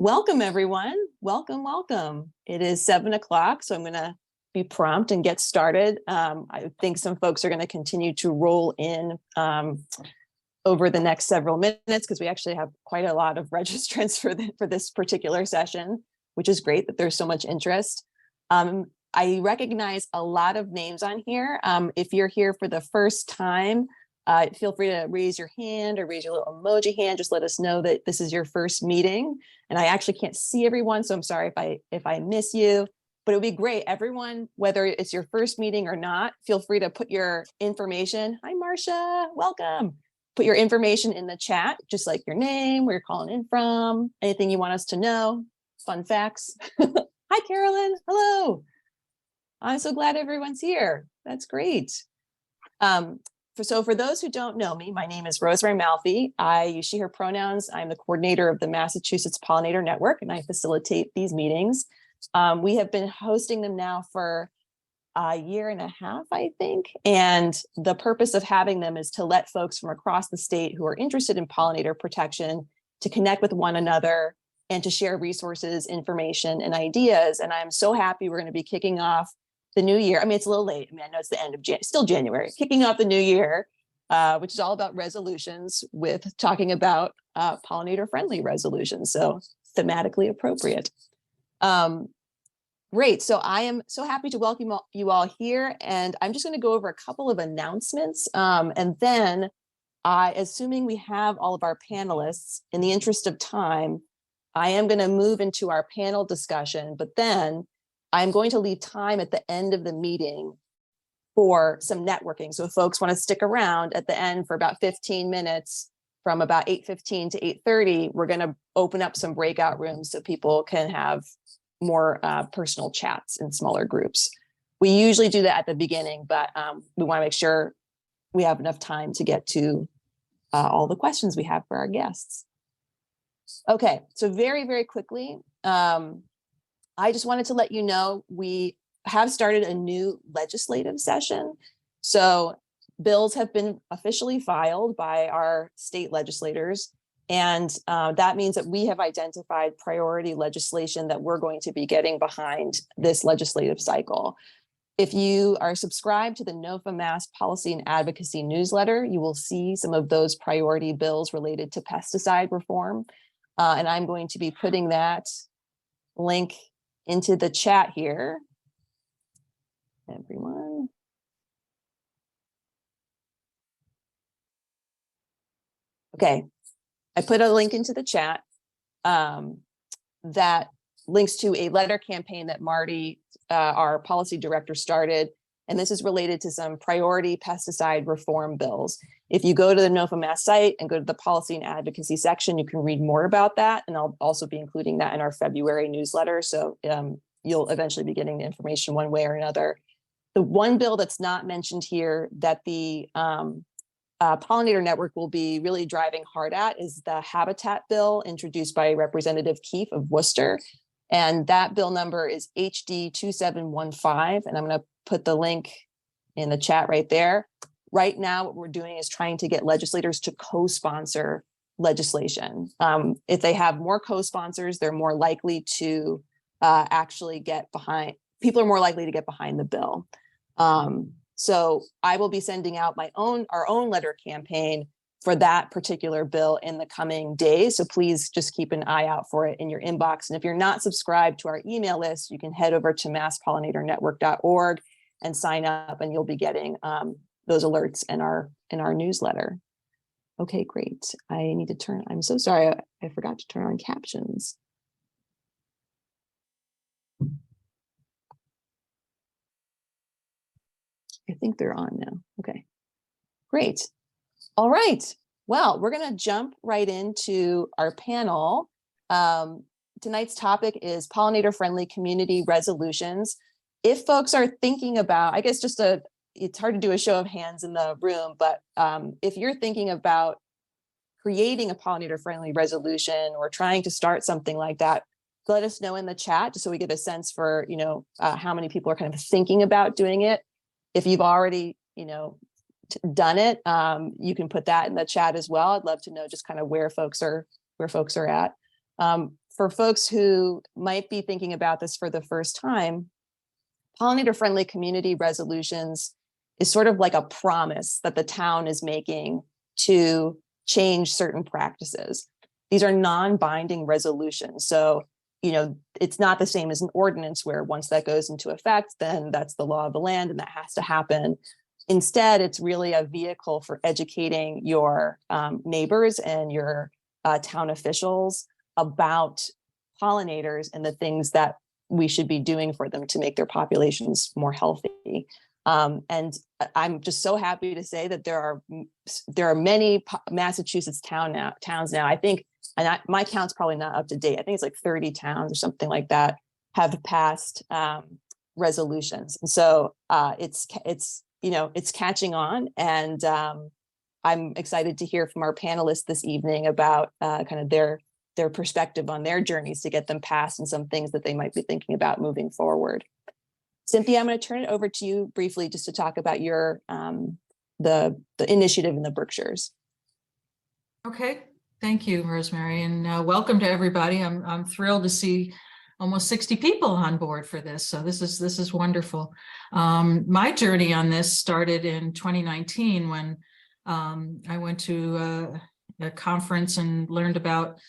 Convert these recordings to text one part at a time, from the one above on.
Welcome, everyone. Welcome, welcome. It is 7 o'clock, so I'm going to be prompt and get started. I think some folks are going to continue to roll in over the next several minutes because we actually have quite a lot of registrants for this particular session, which is great that there's so much interest. I recognize a lot of names on here. If you're here for the first time, feel free to raise your hand or raise your little emoji hand. Just let us know that this is your first meeting. And I actually can't see everyone, so I'm sorry if I miss you, but it would be great. Everyone, whether it's your first meeting or not, feel free to put your information. Hi, Marcia, welcome. Put your information in the chat, just like your name, where you're calling in from, anything you want us to know, fun facts. Hi, Carolyn, hello. I'm so glad everyone's here. That's great. So for those who don't know me, my name is Rosemary Malfi. I use she, her pronouns. I'm the coordinator of the Massachusetts Pollinator Network, and I facilitate these meetings. We have been hosting them now for a year and a half, I think. And the purpose of having them is to let folks from across the state who are interested in pollinator protection to connect with one another and to share resources, information, and ideas. And I'm so happy we're going to be kicking off the new year. I mean, it's a little late. I mean, I know it's the end of still January, kicking off the new year, which is all about resolutions with talking about pollinator-friendly resolutions. So thematically appropriate. Great. So I am so happy to welcome you all here. And I'm just going to go over a couple of announcements. And then assuming we have all of our panelists, in the interest of time, I am going to move into our panel discussion, but then I'm going to leave time at the end of the meeting for some networking. So if folks want to stick around at the end for about 15 minutes, from about 8:15 to 8:30, we're going to open up some breakout rooms so people can have more personal chats in smaller groups. We usually do that at the beginning, but we want to make sure we have enough time to get to all the questions we have for our guests. Okay, so very, very quickly, I just wanted to let you know we have started a new legislative session. So bills have been officially filed by our state legislators. And that means that we have identified priority legislation that we're going to be getting behind this legislative cycle. If you are subscribed to the NOFA Mass Policy and Advocacy newsletter, you will see some of those priority bills related to pesticide reform. And I'm going to be putting that link into the chat here. Everyone. Okay, I put a link into the chat that links to a letter campaign that Marty, our policy director, started. And this is related to some priority pesticide reform bills. If you go to the NOFA Mass site and go to the policy and advocacy section, you can read more about that. And I'll also be including that in our February newsletter. So you'll eventually be getting the information one way or another. The one bill that's not mentioned here that the Pollinator Network will be really driving hard at is the Habitat Bill introduced by Representative Keefe of Worcester. And that bill number is HD 2715. And I'm going to put the link in the chat right there. Right now, what we're doing is trying to get legislators to co-sponsor legislation. If they have more co-sponsors, they're more likely to actually get behind, people are more likely to get behind the bill. So I will be sending out our own letter campaign for that particular bill in the coming days. So please just keep an eye out for it in your inbox. And if you're not subscribed to our email list, you can head over to masspollinatornetwork.org and sign up, and you'll be getting those alerts in our newsletter. Okay, great. I'm so sorry, I forgot to turn on captions. I think they're on now. Okay, great. All right. Well, we're going to jump right into our panel. Tonight's topic is pollinator-friendly community resolutions. If folks are thinking about, I guess it's hard to do a show of hands in the room, but if you're thinking about creating a pollinator-friendly resolution or trying to start something like that, let us know in the chat just so we get a sense for, how many people are kind of thinking about doing it. If you've already, done it, you can put that in the chat as well. I'd love to know just kind of where folks are at. for folks who might be thinking about this for the first time, pollinator-friendly community resolutions is sort of like a promise that the town is making to change certain practices. These are non-binding resolutions. So, it's not the same as an ordinance where once that goes into effect, then that's the law of the land and that has to happen. Instead, it's really a vehicle for educating your neighbors and your town officials about pollinators and the things that we should be doing for them to make their populations more healthy. And I'm just so happy to say that there are many Massachusetts towns now. I think, and my count's probably not up to date. I think it's like 30 towns or something like that have passed resolutions. And so it's catching on. And I'm excited to hear from our panelists this evening about kind of their perspective on their journeys to get them passed and some things that they might be thinking about moving forward. Cynthia, I'm going to turn it over to you briefly just to talk about your the initiative in the Berkshires. Okay, thank you, Rosemary, and welcome to everybody. I'm thrilled to see almost 60 people on board for this, so this is wonderful. My journey on this started in 2019 when I went to a conference and learned about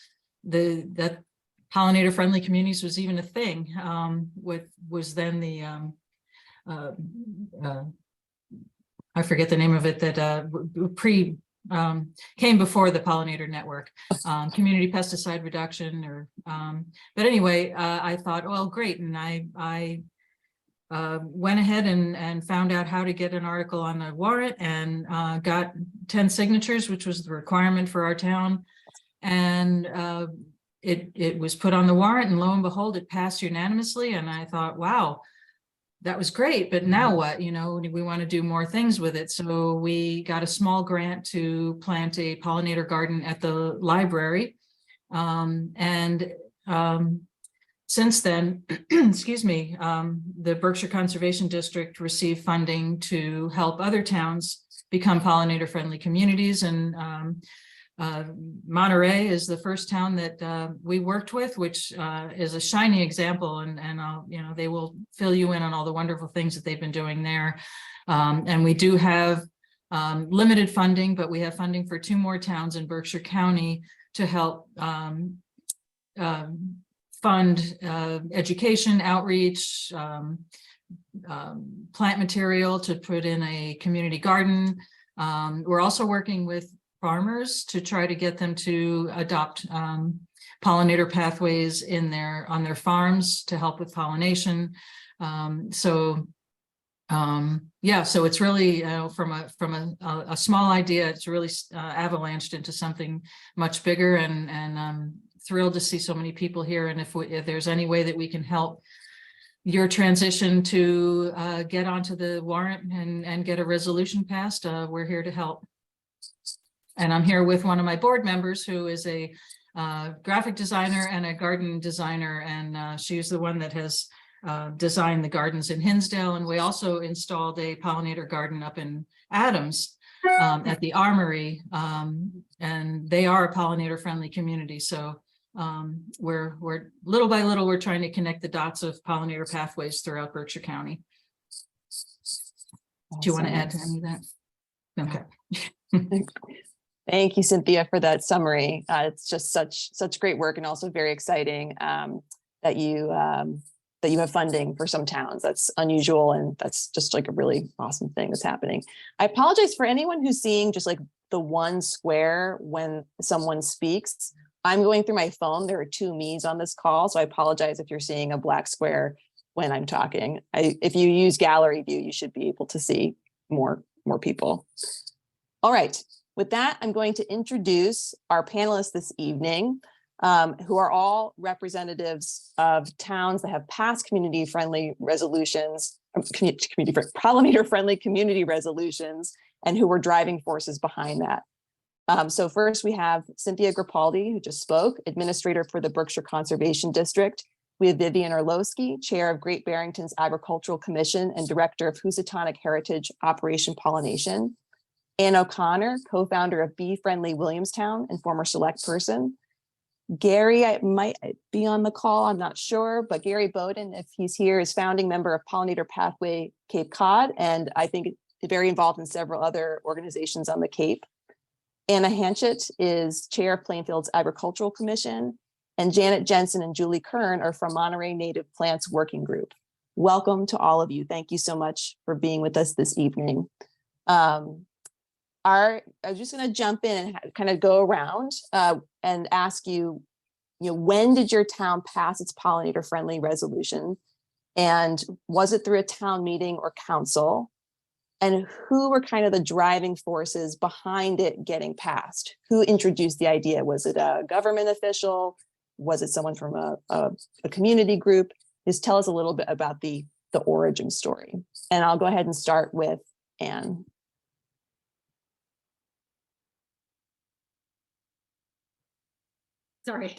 that pollinator-friendly communities was even a thing. Was then the I forget the name of it, that came before the Pollinator Network, community pesticide reduction, or but anyway, I thought, well, great, and I went ahead and found out how to get an article on the warrant and got 10 signatures, which was the requirement for our town, and it was put on the warrant, and lo and behold, it passed unanimously. And I thought, wow, that was great, but now what? We want to do more things with it. So we got a small grant to plant a pollinator garden at the library. Since then, excuse me, the Berkshire Conservation District received funding to help other towns become pollinator-friendly communities. And Monterey is the first town that we worked with, which is a shining example, and I'll, they will fill you in on all the wonderful things that they've been doing there. And we do have limited funding, but we have funding for 2 more towns in Berkshire County to help fund education, outreach, plant material to put in a community garden. We're also working with farmers to try to get them to adopt pollinator pathways on their farms to help with pollination. So it's really from a small idea, it's really avalanched into something much bigger, and I'm thrilled to see so many people here. And if there's any way that we can help your transition to get onto the warrant and get a resolution passed, we're here to help. And I'm here with one of my board members who is a graphic designer and a garden designer, and she's the one that has designed the gardens in Hinsdale. And we also installed a pollinator garden up in Adams at the Armory, and they are a pollinator-friendly community. So we're little by little, we're trying to connect the dots of pollinator pathways throughout Berkshire County. Awesome. Do you want to add to any of that? Okay. Thank you, Cynthia, for that summary. It's just such great work, and also very exciting that you have funding for some towns. That's unusual, and that's just like a really awesome thing that's happening. I apologize for anyone who's seeing just like the one square when someone speaks. I'm going through my phone. There are 2 me's on this call, so I apologize if you're seeing a black square when I'm talking. If you use gallery view, you should be able to see more people. All right. With that, I'm going to introduce our panelists this evening, who are all representatives of towns that have passed community-friendly resolutions, pollinator-friendly community resolutions, and who were driving forces behind that. So first, we have Cynthia Grippaldi, who just spoke, administrator for the Berkshire Conservation District. We have Vivian Orlowski, chair of Great Barrington's Agricultural Commission and director of Housatonic Heritage Operation Pollination. Ann O'Connor, co-founder of Bee Friendly Williamstown and former select person. Gary, I might be on the call, I'm not sure, but Gary Bowden, if he's here, is founding member of Pollinator Pathway Cape Cod, and I think very involved in several other organizations on the Cape. Anna Hanchett is chair of Plainfield's Agricultural Commission, and Janet Jensen and Julie Kern are from Monterey Native Plants Working Group. Welcome to all of you. Thank you so much for being with us this evening. I was just going to jump in and kind of go around and ask you, when did your town pass its pollinator-friendly resolution? And was it through a town meeting or council? And who were kind of the driving forces behind it getting passed? Who introduced the idea? Was it a government official? Was it someone from a community group? Just tell us a little bit about the origin story. And I'll go ahead and start with Anne. Sorry.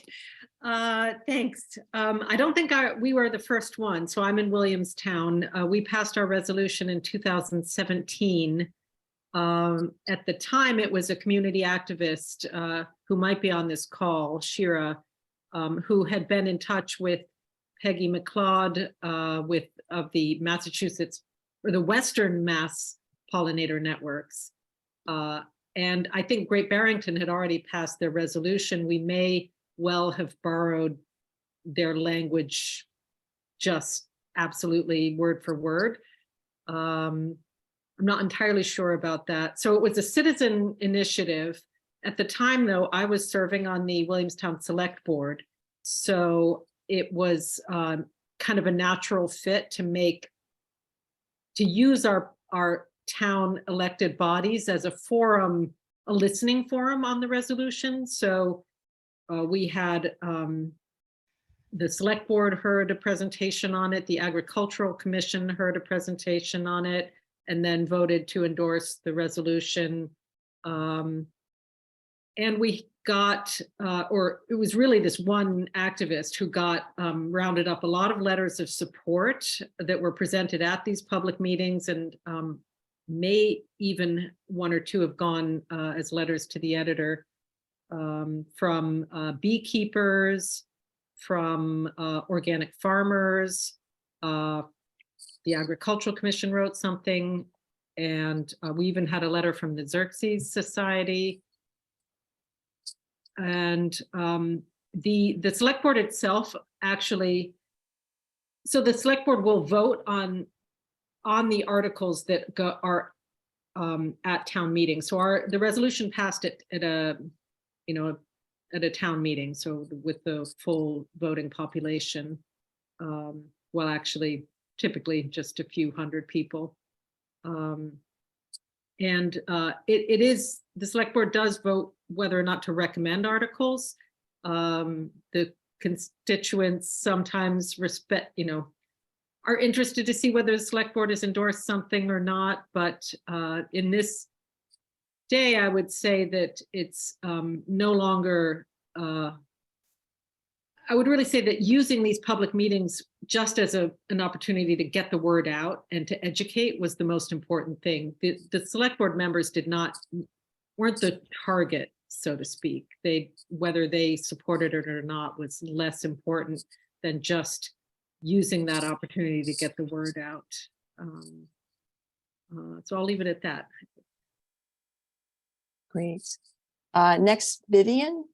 Thanks. I don't think we were the first one. So I'm in Williamstown. We passed our resolution in 2017. At the time, it was a community activist who might be on this call, Shira, who had been in touch with Peggy McLeod of the Massachusetts or the Western Mass Pollinator Networks. And I think Great Barrington had already passed their resolution. We may well have borrowed their language just absolutely word for word. I'm not entirely sure about that. So it was a citizen initiative. At the time, though, I was serving on the Williamstown Select Board. So it was kind of a natural fit to use our town elected bodies as a forum, a listening forum on the resolution. So we had the select board heard a presentation on it, the Agricultural Commission heard a presentation on it, and then voted to endorse the resolution. And we got, or it was really this one activist who got rounded up a lot of letters of support that were presented at these public meetings, and may even one or two have gone as letters to the editor from beekeepers, from organic farmers. The Agricultural Commission wrote something, and we even had a letter from the Xerxes Society. And the select board itself actually, so the select board will vote on the articles that are at town meetings. So the resolution passed at a town meeting, so with the full voting population, well, actually typically just a few hundred people. And it is, the select board does vote whether or not to recommend articles. The constituents sometimes are interested to see whether the select board has endorsed something or not. But in this day, I would say that it's no longer, I would really say that using these public meetings just as an opportunity to get the word out and to educate was the most important thing. The select board members weren't the target, so to speak. Whether they supported it or not was less important than just using that opportunity to get the word out. So I'll leave it at that. Great. Next, Vivian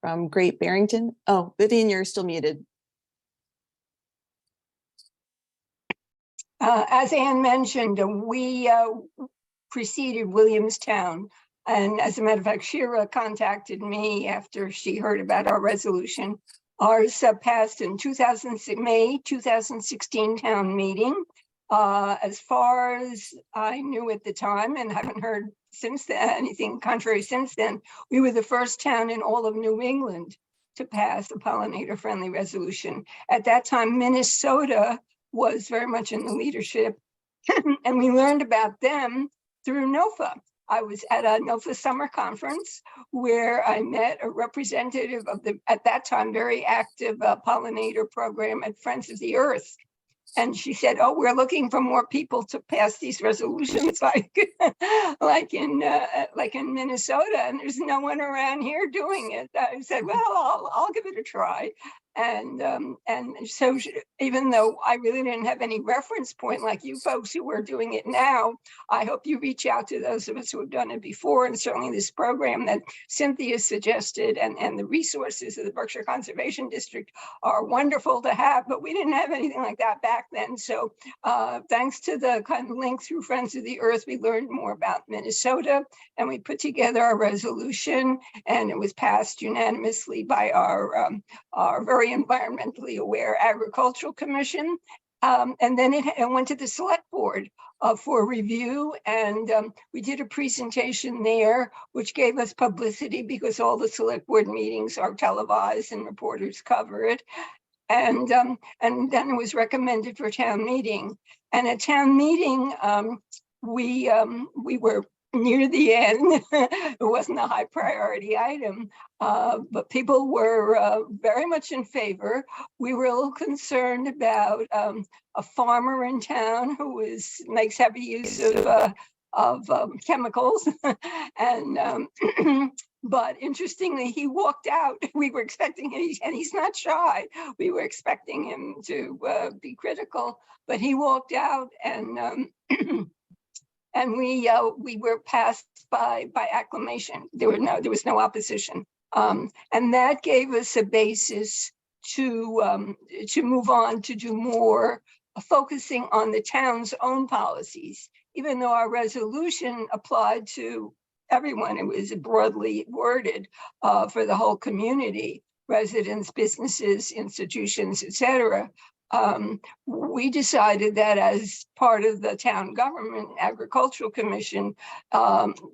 from Great Barrington. Oh, Vivian, you're still muted. As Anne mentioned, we preceded Williamstown. And as a matter of fact, Shira contacted me after she heard about our resolution. Ours passed in May 2016 town meeting. As far as I knew at the time, and haven't heard since then, anything contrary since then, we were the first town in all of New England to pass a pollinator-friendly resolution. At that time, Minnesota was very much in the leadership, and we learned about them through NOFA. I was at a NOFA summer conference where I met a representative of the, at that time, very active pollinator program at Friends of the Earth. And she said, "Oh, we're looking for more people to pass these resolutions, like in Minnesota, and there's no one around here doing it." I said, "Well, I'll give it a try." And so even though I really didn't have any reference point like you folks who are doing it now, I hope you reach out to those of us who have done it before, and certainly this program that Cynthia suggested and the resources of the Berkshire Conservation District are wonderful to have, but we didn't have anything like that back then. So thanks to the kind of link through Friends of the Earth, we learned more about Minnesota, and we put together a resolution, and it was passed unanimously by our very environmentally aware Agricultural Commission. And then it went to the select board for review. And we did a presentation there, which gave us publicity because all the select board meetings are televised and reporters cover it. And then it was recommended for town meeting. And at town meeting, we were near the end. It wasn't a high priority item, but people were very much in favor. We were a little concerned about a farmer in town who makes heavy use of chemicals, and but interestingly, he walked out. We were expecting him, and he's not shy. We were expecting him to be critical, but he walked out, and and we were passed by acclamation. There was no opposition, and that gave us a basis to move on to do more, focusing on the town's own policies. Even though our resolution applied to everyone, it was broadly worded for the whole community, residents, businesses, institutions, etc. We decided that as part of the town government agricultural commission,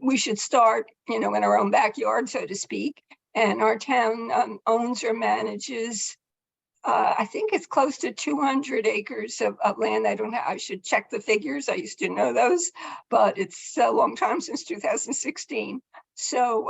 we should start, in our own backyard, so to speak. And our town owns or manages, I think it's close to 200 acres of land. I should check the figures. I used to know those, but it's a long time since 2016. So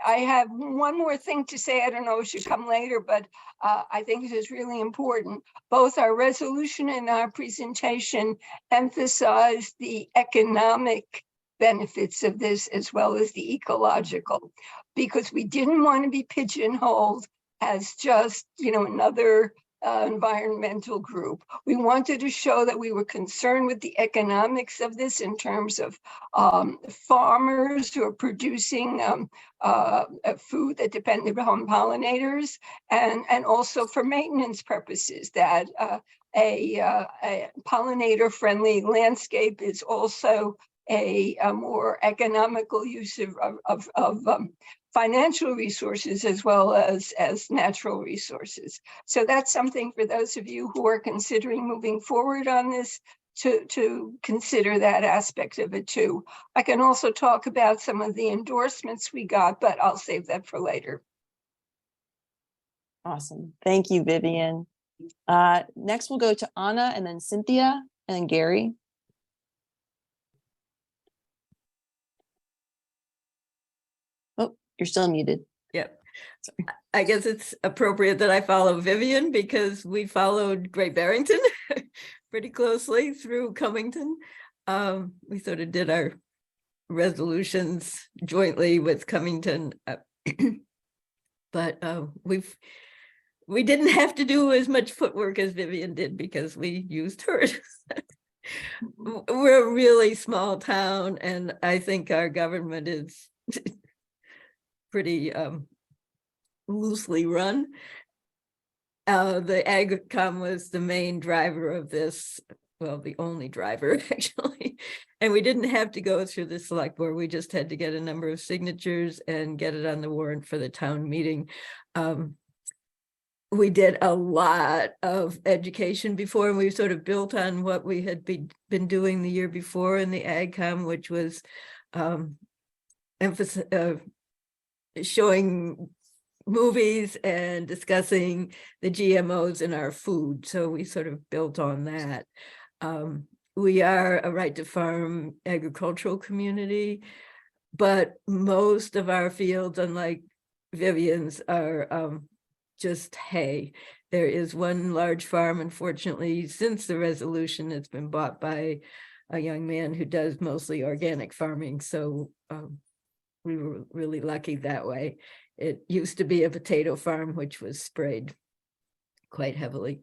I have one more thing to say. I don't know if it should come later, but I think it is really important. Both our resolution and our presentation emphasize the economic benefits of this as well as the ecological, because we didn't want to be pigeonholed as just, another environmental group. We wanted to show that we were concerned with the economics of this in terms of farmers who are producing food that depended on pollinators, and also for maintenance purposes, that a pollinator-friendly landscape is also a more economical use of financial resources as well as natural resources. So that's something for those of you who are considering moving forward on this to consider that aspect of it too. I can also talk about some of the endorsements we got, but I'll save that for later. Awesome. Thank you, Vivian. Next, we'll go to Anna, and then Cynthia, and then Gary. Oh, you're still muted. Yep. I guess it's appropriate that I follow Vivian because we followed Great Barrington pretty closely through Cummington. We sort of did our resolutions jointly with Cummington, but we didn't have to do as much footwork as Vivian did because we used hers. We're a really small town, and I think our government is pretty loosely run. The AgCom was the main driver of this, well, the only driver actually, and we didn't have to go through the select board. We just had to get a number of signatures and get it on the warrant for the town meeting. We did a lot of education before, and we sort of built on what we had been doing the year before in the AgCom, which was showing movies and discussing the GMOs in our food. So we sort of built on that. We are a right to farm agricultural community, but most of our fields, unlike Vivian's, are just hay. there is one large farm, unfortunately, since the resolution, it's been bought by a young man who does mostly organic farming. So we were really lucky that way. It used to be a potato farm, which was sprayed quite heavily.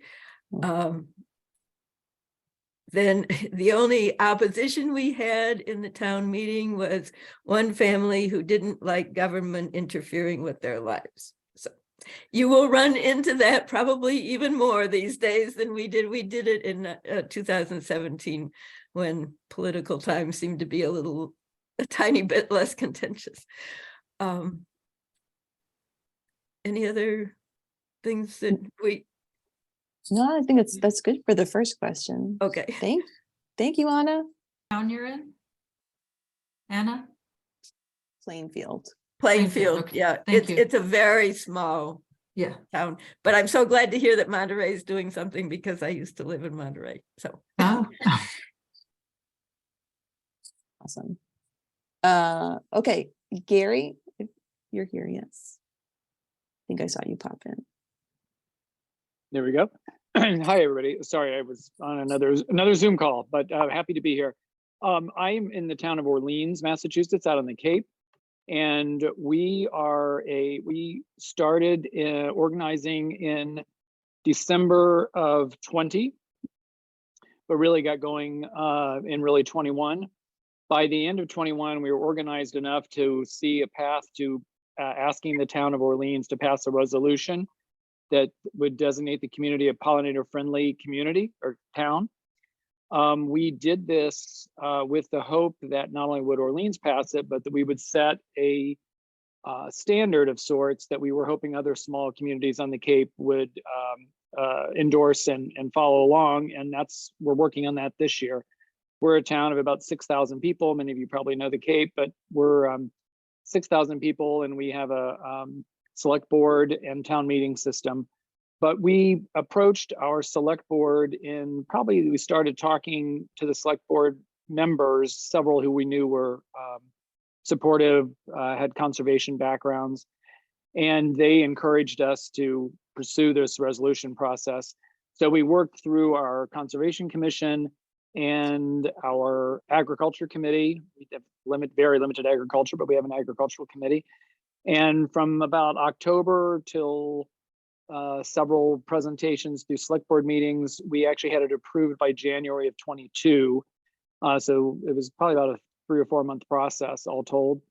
Then the only opposition we had in the town meeting was one family who didn't like government interfering with their lives. So you will run into that probably even more these days than we did. We did it in 2017 when political times seemed to be a tiny bit less contentious. Any other things that we? No, I think that's good for the first question. Okay. Thank you, Anna. Town you're in? Anna? Plainfield. Plainfield, okay. yeah, Thank you. it's a very small Yeah. town, but I'm so glad to hear that Monterey is doing something because I used to live in Monterey. So Oh. Awesome. Okay, Gary, if you're here, yes. I think I saw you pop in. There we go. Hi, everybody. Sorry, I was on another Zoom call, but happy to be here. I'm in the town of Orleans, Massachusetts, out on the Cape, and we started organizing in December of 20, but really got going in really 21. By the end of 21, we were organized enough to see a path to asking the town of Orleans to pass a resolution that would designate the community a pollinator-friendly community or town. We did this with the hope that not only would Orleans pass it, but that we would set a standard of sorts that we were hoping other small communities on the Cape would endorse and follow along. And we're working on that this year. We're a town of about 6,000 people. Many of you probably know the Cape, but we're 6,000 people, and we have a select board and town meeting system. But we approached our select board we started talking to the select board members, several who we knew were supportive, had conservation backgrounds, and they encouraged us to pursue this resolution process. So we worked through our conservation commission and our agriculture committee. We have very limited agriculture, but we have an agricultural committee. And from about October till several presentations through select board meetings, we actually had it approved by January of 22. So it was probably about a 3 or 4 month process all told.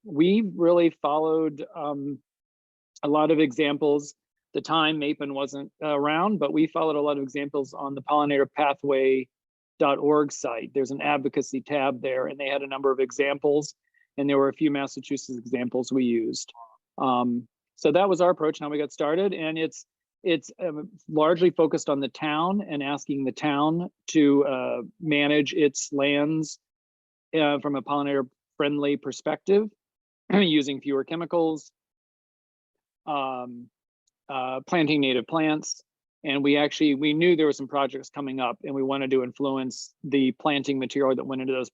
We really followed a lot of examples. At the time, MAPIN wasn't around, but we followed a lot of examples on the pollinatorpathway.org site. There's an advocacy tab there, and they had a number of examples, and there were a few Massachusetts examples we used. So that was our approach, how we got started, and it's largely focused on the town and asking the town to manage its lands from a pollinator-friendly perspective, using fewer chemicals, planting native plants. And we knew there were some projects coming up, and we wanted to influence the planting material that went into those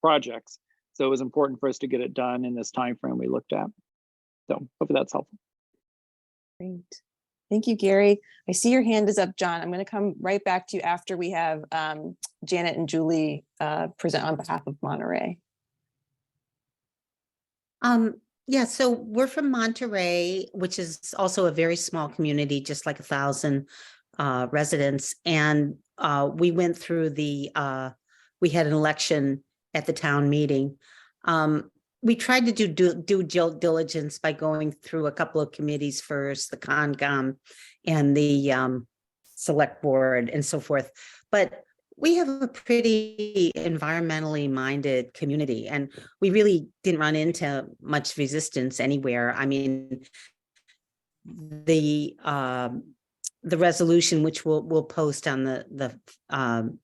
projects. So it was important for us to get it done in this time frame we looked at. So hopefully that's helpful. Great. Thank you, Gary. I see your hand is up, John. I'm going to come right back to you after we have Janet and Julie present on behalf of Monterey. Yeah, so we're from Monterey, which is also a very small community, just like 1,000 residents. And we went through we had an election at the town meeting. We tried to do due diligence by going through a couple of committees first, the CONCOM and the select board and so forth. But we have a pretty environmentally minded community, and we really didn't run into much resistance anywhere. I mean, the resolution, which we'll post on the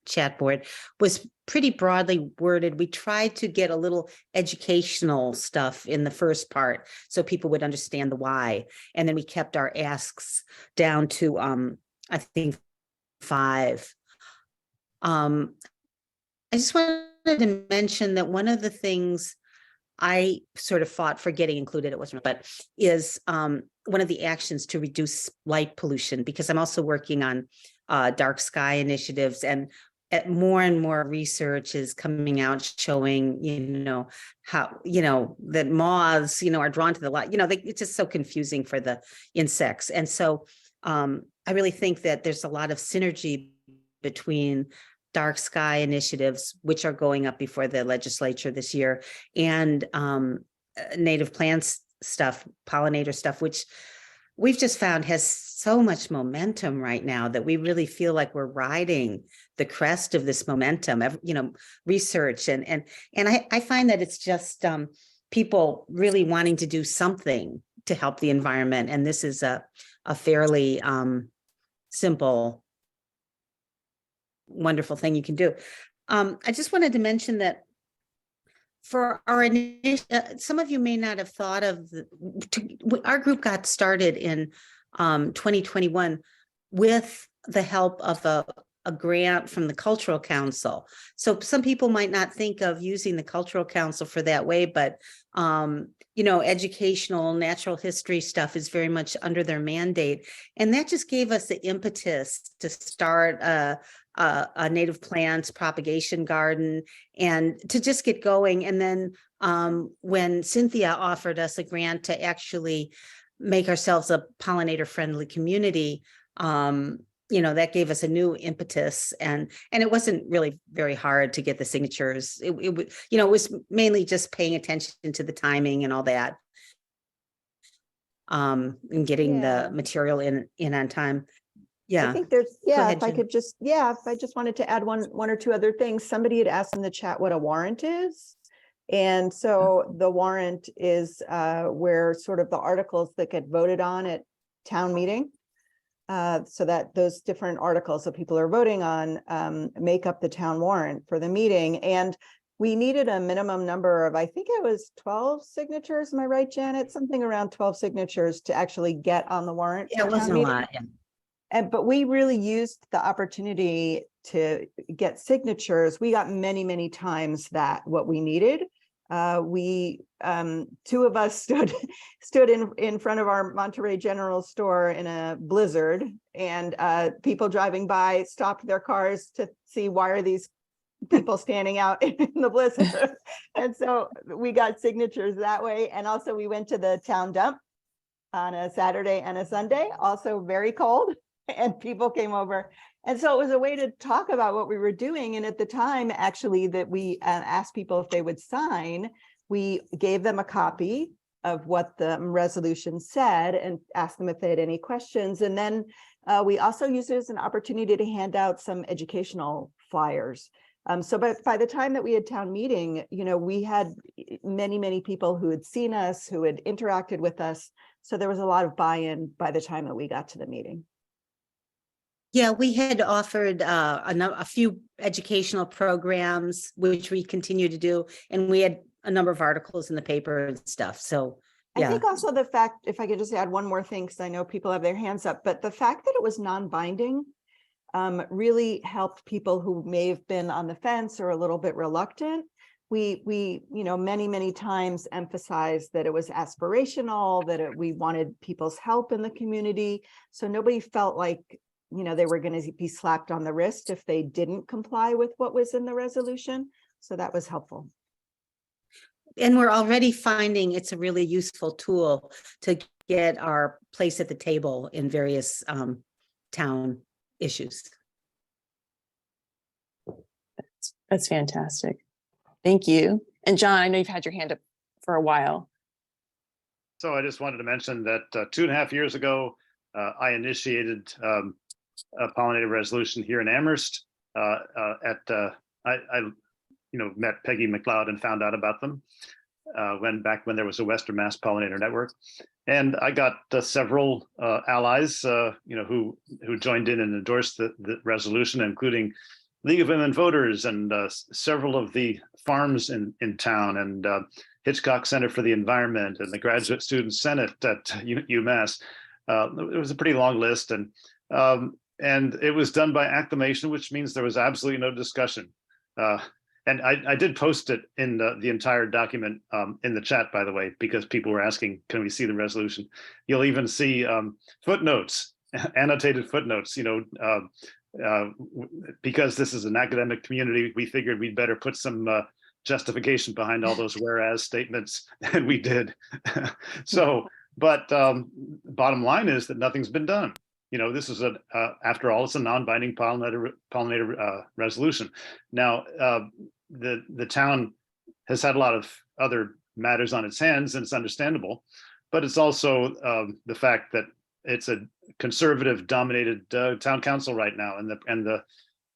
chat board, was pretty broadly worded. We tried to get a little educational stuff in the first part so people would understand the why, and then we kept our asks down to I think 5. I just wanted to mention that one of the things I sort of fought for getting included, it wasn't, but is one of the actions to reduce light pollution, because I'm also working on dark sky initiatives, and more and more research is coming out showing, how, that moths, are drawn to the light, it's just so confusing for the insects. And so I really think that there's a lot of synergy between dark sky initiatives, which are going up before the legislature this year, and native plants stuff, pollinator stuff, which we've just found has so much momentum right now that we really feel like we're riding the crest of this momentum, research. And I find that it's just people really wanting to do something to help the environment. And this is a fairly simple, wonderful thing you can do. I just wanted to mention that for our some of you may not have thought of our group got started in 2021 with the help of a grant from the Cultural Council. So some people might not think of using the Cultural Council for that way, but educational natural history stuff is very much under their mandate. And that just gave us the impetus to start a native plants propagation garden and to just get going. And then when Cynthia offered us a grant to actually make ourselves a pollinator-friendly community, that gave us a new impetus, and it wasn't really very hard to get the signatures. It was mainly just paying attention to the timing and all that, and getting the material in on time. Yeah. I think there's, ahead, if I Jen. could just, if I just wanted to add one or two other things. Somebody had asked in the chat what a warrant is. And so the warrant is where sort of the articles that get voted on at town meeting. So that those different articles that people are voting on make up the town warrant for the meeting. And we needed a minimum number of, I think it was 12 signatures. Am I right, Janet? Something around 12 signatures to actually get on the warrant. Yeah, it wasn't a lot. Yeah. But we really used the opportunity to get signatures. We got many, many times what we needed. Two of us stood in front of our Monterey General Store in a blizzard, and people driving by stopped their cars to see, why are these people standing out in the blizzard? And so we got signatures that way. And also we went to the town dump on a Saturday and a Sunday, also very cold, and people came over. And so it was a way to talk about what we were doing. And at the time, actually, that we asked people if they would sign, we gave them a copy of what the resolution said and asked them if they had any questions. And then we also used it as an opportunity to hand out some educational flyers. So by the time that we had town meeting, we had many, many people who had seen us, who had interacted with us. So there was a lot of buy-in by the time that we got to the meeting. Yeah, we had offered a few educational programs, which we continue to do, and we had a number of articles in the paper and stuff. So, yeah. I think also the fact, if I could just add one more thing, because I know people have their hands up, but the fact that it was non-binding really helped people who may have been on the fence or a little bit reluctant. We many, many times emphasized that it was aspirational, that we wanted people's help in the community. So nobody felt like they were going to be slapped on the wrist if they didn't comply with what was in the resolution. So that was helpful. And we're already finding it's a really useful tool to get our place at the table in various town issues. That's fantastic. Thank you. And John, I know you've had your hand up for a while. So I just wanted to mention that 2.5 years ago, I initiated a pollinator resolution here in Amherst. I met Peggy McLeod and found out about them back when there was a Western Mass Pollinator Network, and I got several allies, who joined in and endorsed the resolution, including League of Women Voters and several of the farms in town, and Hitchcock Center for the Environment and the Graduate Student Senate at UMass. It was a pretty long list, and it was done by acclamation, which means there was absolutely no discussion. And I did post it in the entire document in the chat, by the way, because people were asking, can we see the resolution? You'll even see footnotes, annotated footnotes, because this is an academic community, we figured we'd better put some justification behind all those whereas statements, and we did. So, but bottom line is that nothing's been done. This is after all, it's a non-binding pollinator resolution. Now, the town has had a lot of other matters on its hands, and it's understandable, but it's also the fact that it's a conservative dominated town council right now, and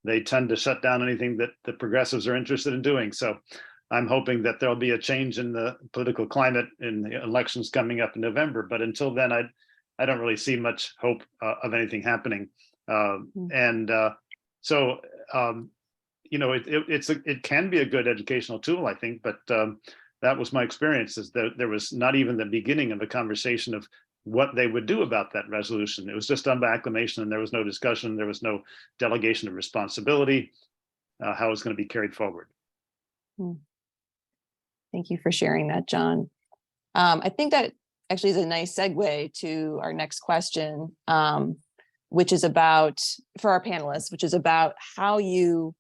they tend to shut down anything that the progressives are interested in doing. So I'm hoping that there'll be a change in the political climate in the elections coming up in November. But until then, I don't really see much hope of anything happening. It can be a good educational tool, I think, but that was my experience, is that there was not even the beginning of a conversation of what they would do about that resolution. It was just done by acclamation, and there was no discussion. There was no delegation of responsibility, how it's going to be carried forward. Thank you for sharing that, John. I think that actually is a nice segue to our next question, which is about, for our panelists, which is about how you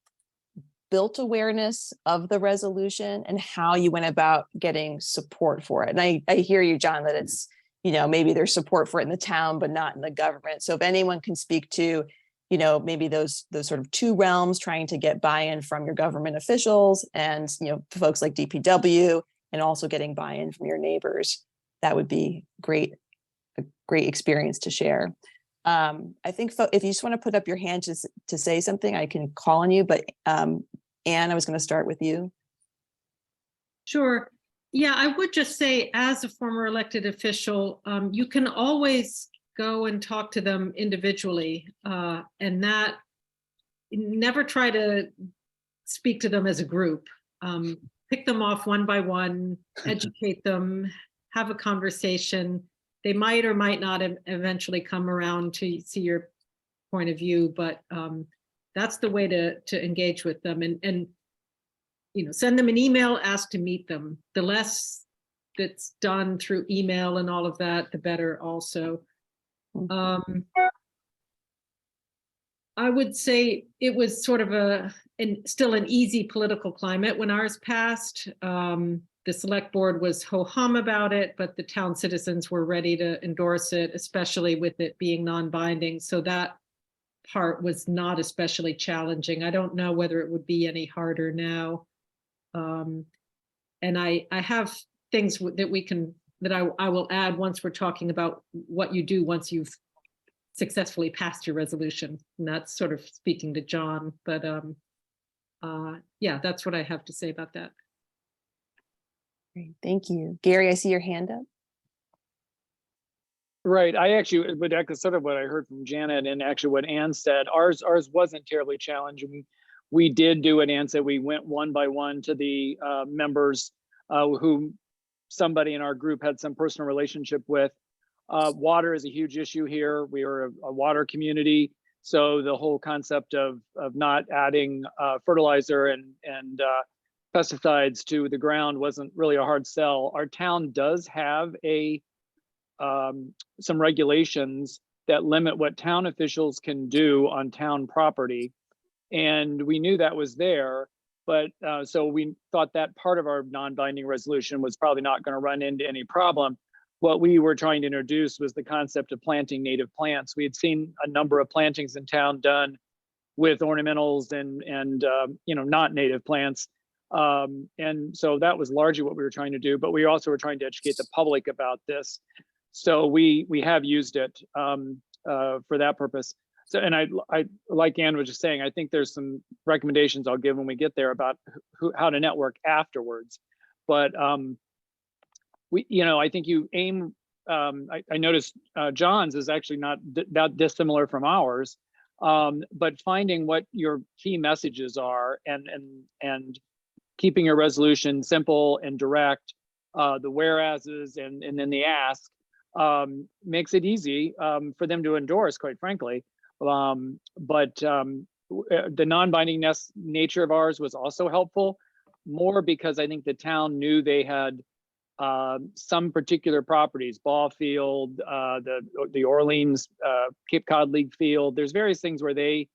built awareness of the resolution and how you went about getting support for it. And I hear you, John, that it's, maybe there's support for it in the town, but not in the government. So if anyone can speak to, maybe those sort of two realms, trying to get buy-in from your government officials and, folks like DPW, and also getting buy-in from your neighbors, that would be a great experience to share. I think if you just want to put up your hand to say something, I can call on you, but Anne, I was going to start with you. Sure. Yeah, I would just say, as a former elected official, you can always go and talk to them individually, and that never try to speak to them as a group. Pick them off one by one, educate them, have a conversation. They might or might not eventually come around to see your point of view, but that's the way to engage with them, and send them an email, ask to meet them. The less that's done through email and all of that, the better also. I would say it was sort of still an easy political climate when ours passed. The select board was ho-hum about it, but the town citizens were ready to endorse it, especially with it being non-binding. So that part was not especially challenging. I don't know whether it would be any harder now. And I have things that I will add once we're talking about what you do once you've successfully passed your resolution. And that's sort of speaking to John, but yeah, that's what I have to say about that. Great, thank you. Gary, I see your hand up. Right. I actually would echo sort of what I heard from Janet, and actually what Ann said. Ours wasn't terribly challenging. We did do what Ann said. We went one by one to the members who somebody in our group had some personal relationship with. Water is a huge issue here. We are a water community. So the whole concept of not adding fertilizer and pesticides to the ground wasn't really a hard sell. Our town does have some regulations that limit what town officials can do on town property. And we knew that was there, but so we thought that part of our non-binding resolution was probably not going to run into any problem. What we were trying to introduce was the concept of planting native plants. We had seen a number of plantings in town done with ornamentals and not native plants. And so that was largely what we were trying to do, but we also were trying to educate the public about this. So we have used it for that purpose. So, and I like Ann was just saying, I think there's some recommendations I'll give when we get there about how to network afterwards. But I think you aim. I noticed John's is actually not that dissimilar from ours, but finding what your key messages are and keeping your resolution simple and direct, the whereases and then the ask makes it easy for them to endorse, quite frankly. But the non-binding nature of ours was also helpful. more because I think the town knew they had some particular properties, ball field, the Orleans Cape Cod League field. There's various things where they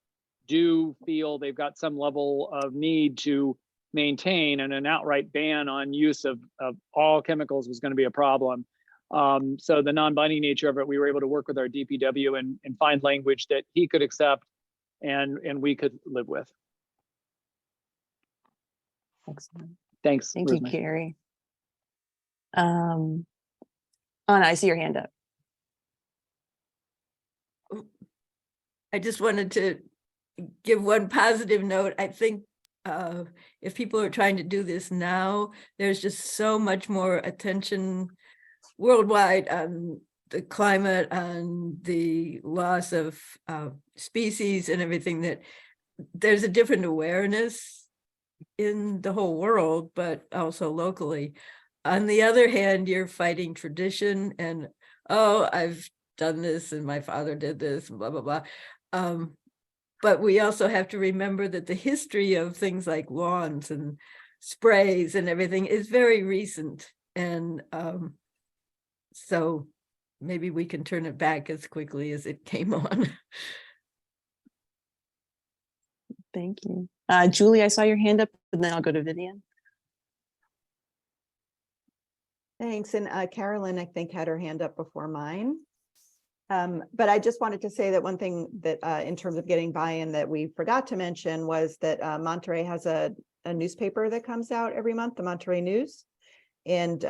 do feel they've got some level of need to maintain, and an outright ban on use of all chemicals was going to be a problem. So the non-binding nature of it, we were able to work with our DPW and find language that he could accept and we could live with. Excellent. Thanks. Thank you, Rosemary. Carrie. Anna, I see your hand up. I just wanted to give one positive note. I think if people are trying to do this now, there's just so much more attention worldwide on the climate, on the loss of species and everything, that there's a different awareness in the whole world, but also locally. On the other hand, you're fighting tradition and, oh, I've done this and my father did this, blah, blah, blah. But we also have to remember that the history of things like lawns and sprays and everything is very recent. And so maybe we can turn it back as quickly as it came on. Thank you. Julie, I saw your hand up, and then I'll go to Vivian. Thanks. And Carolyn, I think, had her hand up before mine. But I just wanted to say that one thing that in terms of getting buy-in that we forgot to mention was that Monterey has a newspaper that comes out every month, the Monterey News. And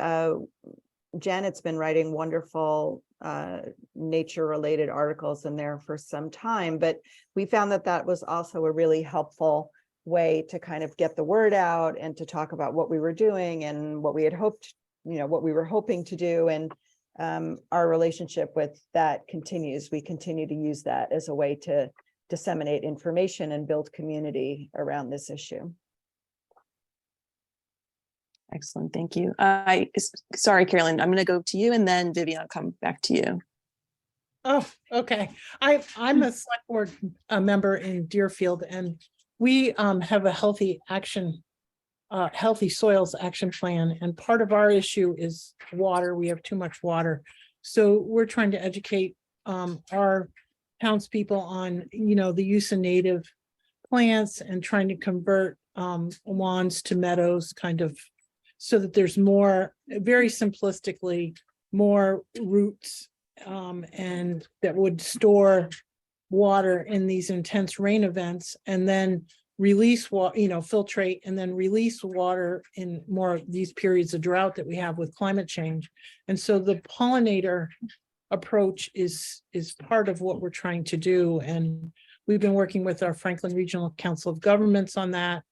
Janet's been writing wonderful nature-related articles in there for some time, but we found that that was also a really helpful way to kind of get the word out and to talk about what we were doing and what we had hoped, what we were hoping to do. And our relationship with that continues. We continue to use that as a way to disseminate information and build community around this issue. Excellent. Thank you. Sorry, Carolyn, I'm going to go to you, and then Vivian, I'll come back to you. Oh, okay. I'm a select board member in Deerfield, and we have a healthy soils action plan. And part of our issue is water. We have too much water. So we're trying to educate our townspeople on, the use of native plants and trying to convert lawns to meadows, kind of, so that there's more, very simplistically, more roots and that would store water in these intense rain events, and then release water, filtrate and then release water in more of these periods of drought that we have with climate change. And so the pollinator approach is part of what we're trying to do. And we've been working with our Franklin Regional Council of Governments on that.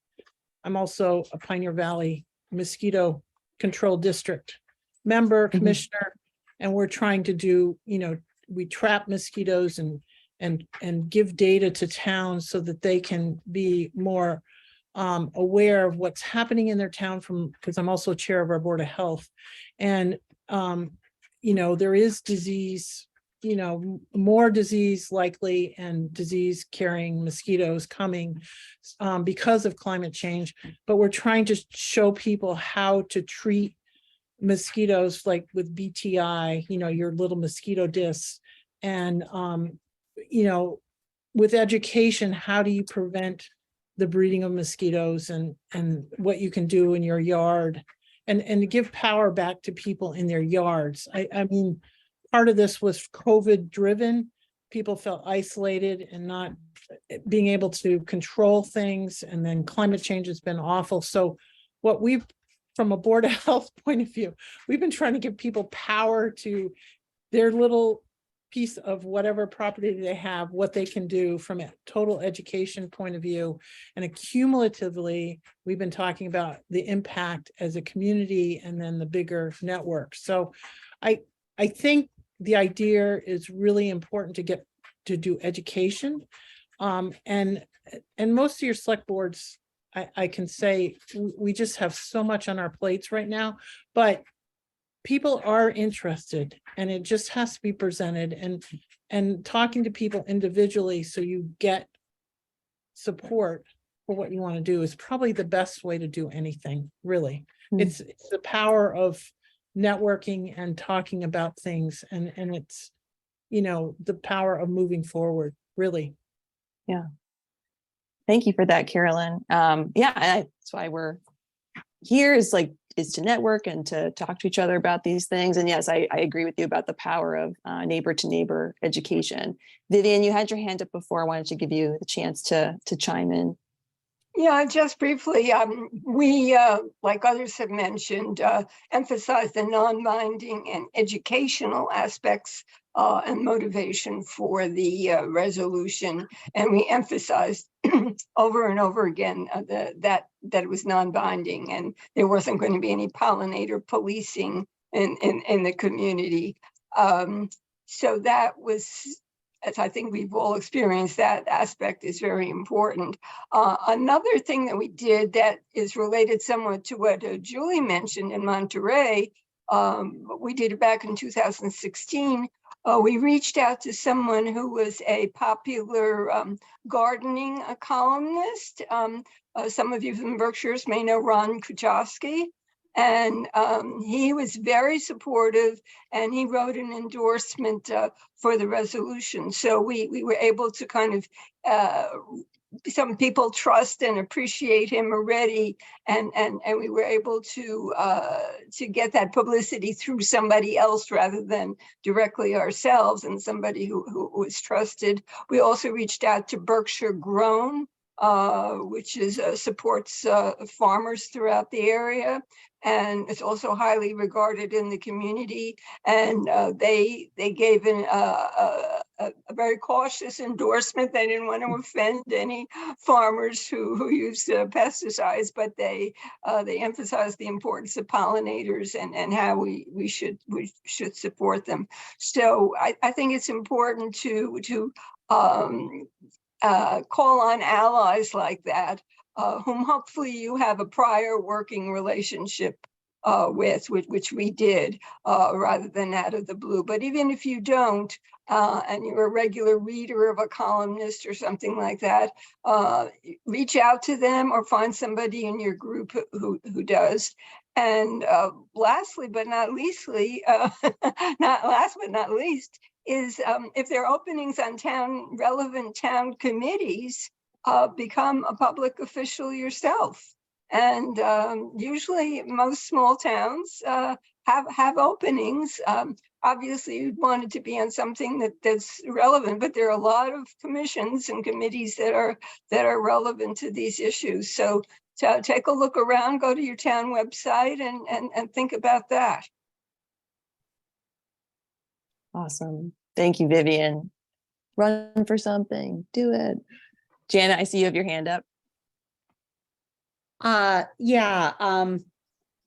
I'm also a Pioneer Valley Mosquito Control District member, commissioner, and we're trying to do, we trap mosquitoes and give data to towns so that they can be more aware of what's happening in their town, because I'm also chair of our Board of Health. And, there is disease, more disease likely and disease carrying mosquitoes coming because of climate change. But we're trying to show people how to treat mosquitoes, like with BTI, your little mosquito discs. And, with education, how do you prevent the breeding of mosquitoes and what you can do in your yard, and to give power back to people in their yards. I mean, part of this was COVID driven. People felt isolated and not being able to control things. And then climate change has been awful. So what we've, from a Board of Health point of view, we've been trying to give people power to their little piece of whatever property they have, what they can do from a total education point of view. And accumulatively, we've been talking about the impact as a community and then the bigger network. So I think the idea is really important to do education. And most of your select boards, I can say, we just have so much on our plates right now, but people are interested, and it just has to be presented and talking to people individually so you get support for what you want to do is probably the best way to do anything, really. Hmm. It's the power of networking and talking about things, and it's, you know, the power of moving forward, really. Yeah. Thank you for that, Carolyn. That's why we're here, is to network and to talk to each other about these things. And yes, I agree with you about the power of neighbor to neighbor education. Vivian, you had your hand up before. I wanted to give you the chance to chime in. Yeah, just briefly, we, like others have mentioned, emphasize the non-binding and educational aspects and motivation for the resolution. And we emphasized over and over again that it was non-binding and there wasn't going to be any pollinator policing in the community. So that was, as I think we've all experienced, that aspect is very important. Another thing that we did that is related somewhat to what Julie mentioned in Monterey, we did it back in 2016. We reached out to someone who was a popular gardening columnist. Some of you from Berkshires may know Ron Kuchowski. And he was very supportive, and he wrote an endorsement for the resolution. So we were able to kind of, some people trust and appreciate him already, and we were able to get that publicity through somebody else rather than directly ourselves, and somebody who was trusted. We also reached out to Berkshire Grown, which is supports farmers throughout the area, and it's also highly regarded in the community. And they gave a very cautious endorsement. They didn't want to offend any farmers who use pesticides, but they emphasized the importance of pollinators and how we should support them. So I think it's important to call on allies like that, whom hopefully you have a prior working relationship with, which we did, rather than out of the blue. But even if you don't, and you're a regular reader of a columnist or something like that, reach out to them or find somebody in your group who does. And lastly, but not leastly, not last but not least, is if there are openings on relevant town committees, become a public official yourself. And usually most small towns have openings. Obviously you'd want it to be on something that's relevant, but there are a lot of commissions and committees that are relevant to these issues. So take a look around, go to your town website and think about that. Awesome. Thank you, Vivian. Run for something. Do it. Janet, I see you have your hand up.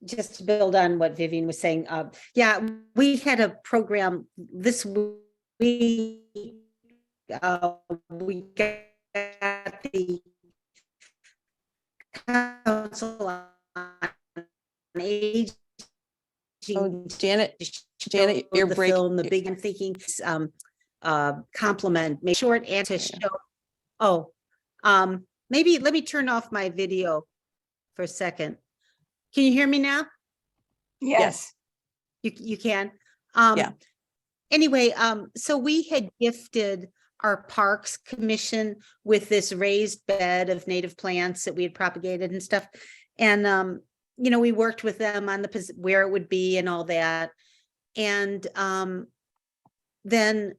Just to build on what Vivian was saying, we had a program this week. We got the Council on Aging. Oh, Janet, you're the breaking. film, the big and thinking compliment, make short and to show. Maybe let me turn off my video for a second. Can you hear me now? Yes. You can. Yeah. Anyway, so we had gifted our Parks Commission with this raised bed of native plants that we had propagated and stuff. And, we worked with them on where it would be and all that. And then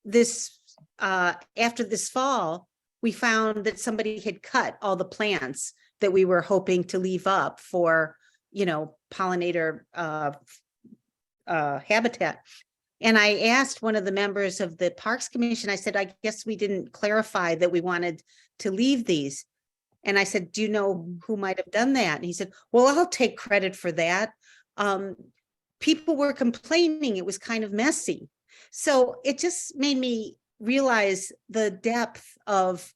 this, after this fall, we found that somebody had cut all the plants that we were hoping to leave up for, pollinator habitat. And I asked one of the members of the Parks Commission, I said, I guess we didn't clarify that we wanted to leave these. And I said, do you know who might have done that? And he said, well, I'll take credit for that. People were complaining it was kind of messy. So it just made me realize the depth of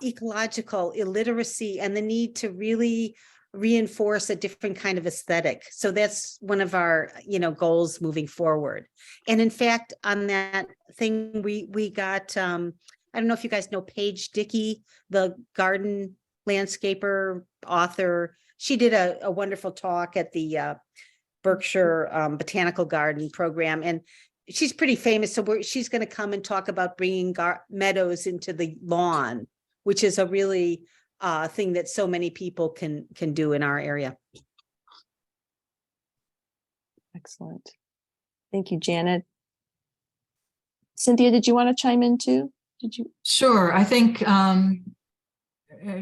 ecological illiteracy and the need to really reinforce a different kind of aesthetic. So that's one of our, goals moving forward. And in fact, on that thing, we got I don't know if you guys know Paige Dickey, the garden landscaper, author. She did a wonderful talk at the Berkshire Botanical Garden program, and she's pretty famous. So she's going to come and talk about bringing meadows into the lawn, which is a really thing that so many people can do in our area. Excellent. Thank you, Janet. Cynthia, did you want to chime in too? Did you? Sure. I think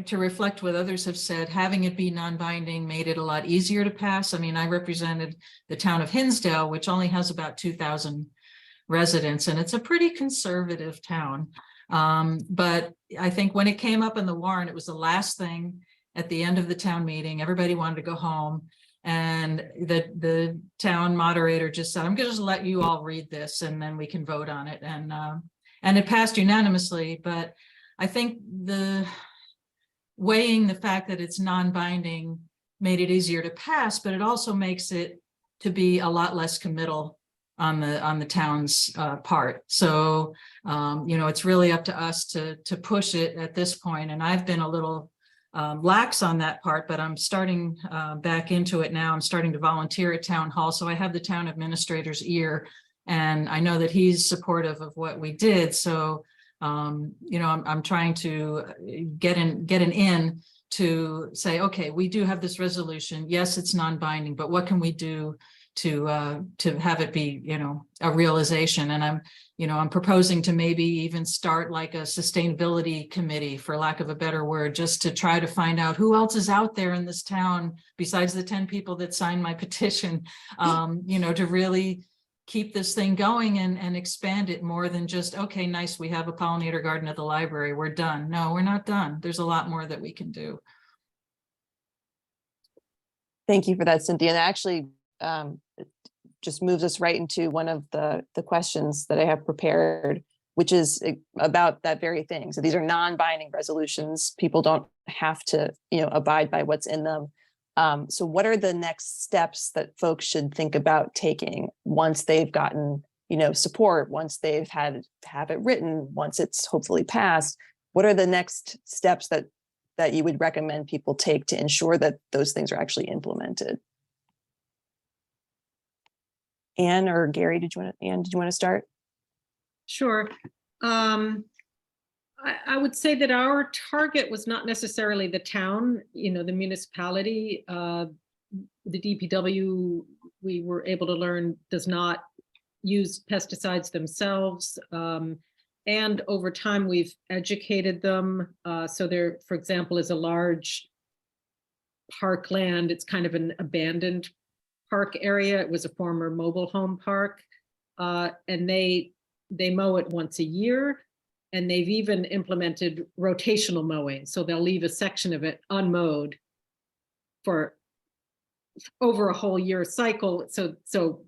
to reflect what others have said, having it be non-binding made it a lot easier to pass. I mean, I represented the town of Hinsdale, which only has about 2,000 residents, and it's a pretty conservative town. But I think when it came up in the warrant, it was the last thing at the end of the town meeting. Everybody wanted to go home. And the town moderator just said, I'm going to just let you all read this and then we can vote on it. And it passed unanimously. But I think weighing the fact that it's non-binding made it easier to pass, but it also makes it to be a lot less committal on the town's part. So, it's really up to us to push it at this point. And I've been a little lax on that part, but I'm starting back into it now. I'm starting to volunteer at town hall. So I have the town administrator's ear, and I know that he's supportive of what we did. So, I'm trying to get an in to say, okay, we do have this resolution. Yes, it's non-binding, but what can we do to have it be, a realization? And I'm proposing to maybe even start like a sustainability committee, for lack of a better word, just to try to find out who else is out there in this town besides the 10 people that signed my petition, to really keep this thing going and expand it more than just, okay, nice, we have a pollinator garden at the library, we're done. No, we're not done. There's a lot more that we can do. Thank you for that, Cynthia. And actually, it just moves us right into one of the questions that I have prepared, which is about that very thing. So these are non-binding resolutions. People don't have to, abide by what's in them. So what are the next steps that folks should think about taking once they've gotten, support, once they've have it written, once it's hopefully passed? What are the next steps that you would recommend people take to ensure that those things are actually implemented? Anne or Gary, did you want to start? Sure. I would say that our target was not necessarily the town, the municipality. The DPW, we were able to learn, does not use pesticides themselves. And over time, we've educated them. So there, for example, is a large parkland. It's kind of an abandoned park area. It was a former mobile home park. And they mow it once a year. And they've even implemented rotational mowing. So they'll leave a section of it unmowed for over a whole year cycle. So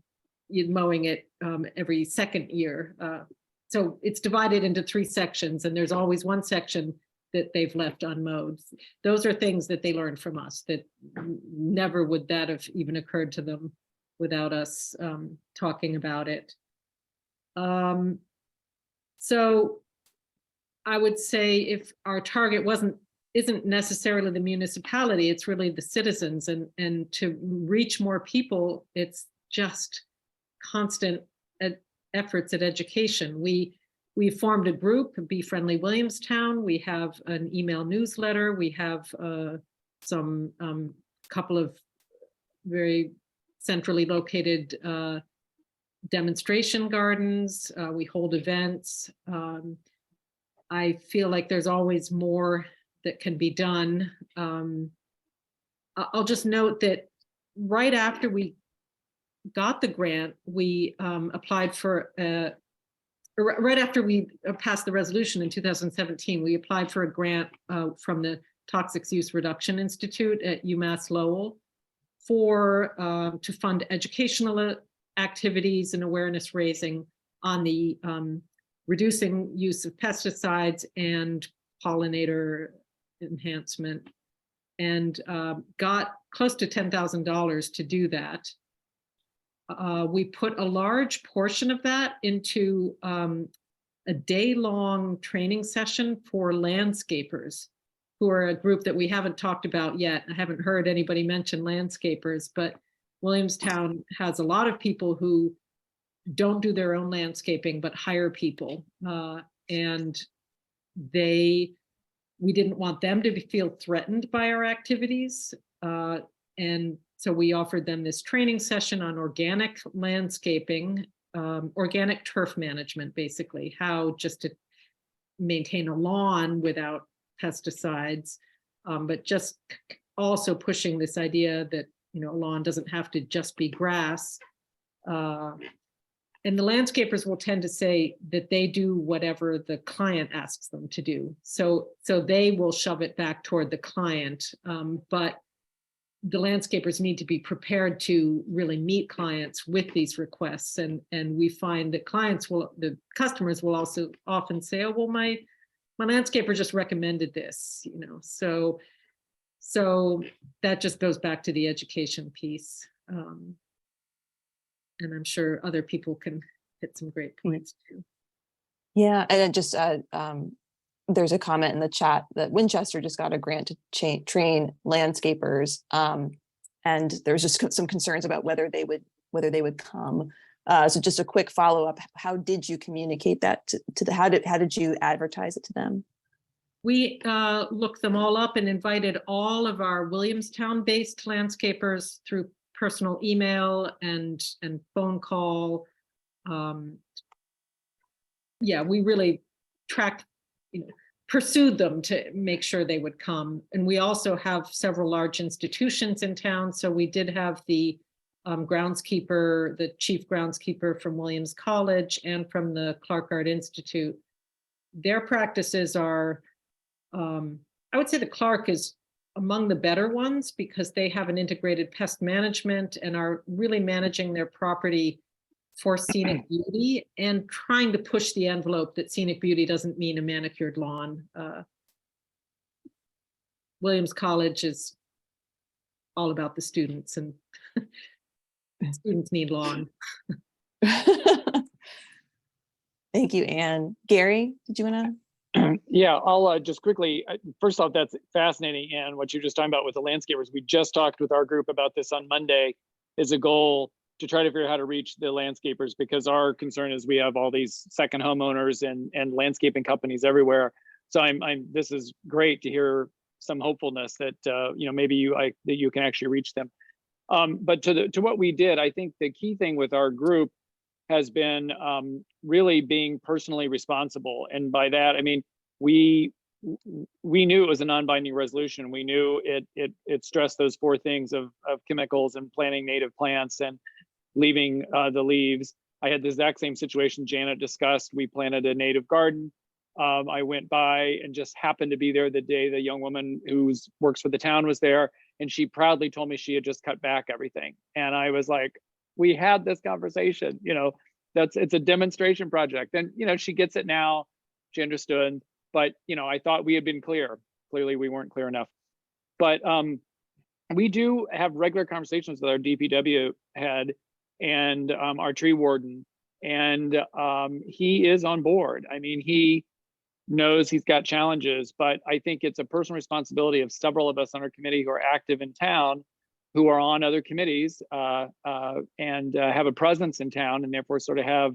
you're mowing it every second year. So it's divided into 3 sections, and there's always one section that they've left unmowed. Those are things that they learned from us that never would that have even occurred to them without us talking about it. So I would say if our target isn't necessarily the municipality, it's really the citizens, and to reach more people, it's just constant efforts at education. We formed a group, Be Friendly Williamstown. We have an email newsletter. We have some couple of very centrally located demonstration gardens. We hold events. I feel like there's always more that can be done. I'll just note that right after we got the grant, we applied for, right after we passed the resolution in 2017, we applied for a grant from the Toxic Use Reduction Institute at UMass Lowell to fund educational activities and awareness raising on the reducing use of pesticides and pollinator enhancement, and got close to $10,000 to do that. We put a large portion of that into a day-long training session for landscapers, who are a group that we haven't talked about yet. I haven't heard anybody mention landscapers, but Williamstown has a lot of people who don't do their own landscaping, but hire people. And we didn't want them to feel threatened by our activities. And so we offered them this training session on organic landscaping, organic turf management, basically, how just to maintain a lawn without pesticides, but just also pushing this idea that, you know, a lawn doesn't have to just be grass. And the landscapers will tend to say that they do whatever the client asks them to do. So they will shove it back toward the client. But the landscapers need to be prepared to really meet clients with these requests. And we find that the customers will also often say, oh, well, my landscaper just recommended this, you know. So that just goes back to the education piece. And I'm sure other people can hit some great points too. Yeah, and then just there's a comment in the chat that Winchester just got a grant to train landscapers, and there's just some concerns about whether they would come. So just a quick follow up: how did you communicate that to how did you advertise it to them? We looked them all up and invited all of our Williamstown-based landscapers through personal email and phone call. Yeah, we really tracked, you know, pursued them to make sure they would come. And we also have several large institutions in town. So we did have the groundskeeper, the chief groundskeeper from Williams College and from the Clark Art Institute. Their practices are, I would say the Clark is among the better ones because they have an integrated pest management and are really managing their property for scenic beauty and trying to push the envelope that scenic beauty doesn't mean a manicured lawn. Williams College is all about the students, and students need lawn. Thank you, Anne. Gary, did you want to? Yeah, I'll just quickly, first off, that's fascinating. And what you're just talking about with the landscapers, we just talked with our group about this on Monday, is a goal to try to figure out how to reach the landscapers, because our concern is we have all these second homeowners and landscaping companies everywhere. So this is great to hear some hopefulness that, you know, maybe that you can actually reach them. But to what we did, I think the key thing with our group has been really being personally responsible. And by that, I mean, we knew it was a non-binding resolution. We knew it stressed those 4 things of chemicals and planting native plants and leaving the leaves. I had the exact same situation Janet discussed. We planted a native garden. I went by and just happened to be there the day the young woman who works for the town was there. And she proudly told me she had just cut back everything. And I was like, we had this conversation, you know, it's a demonstration project. And, you know, she gets it now, she understood, but, you know, I thought we had been clear. Clearly we weren't clear enough. But we do have regular conversations with our DPW head and our tree warden, and he is on board. I mean, he knows he's got challenges, but I think it's a personal responsibility of several of us on our committee who are active in town, who are on other committees and have a presence in town, and therefore sort of have,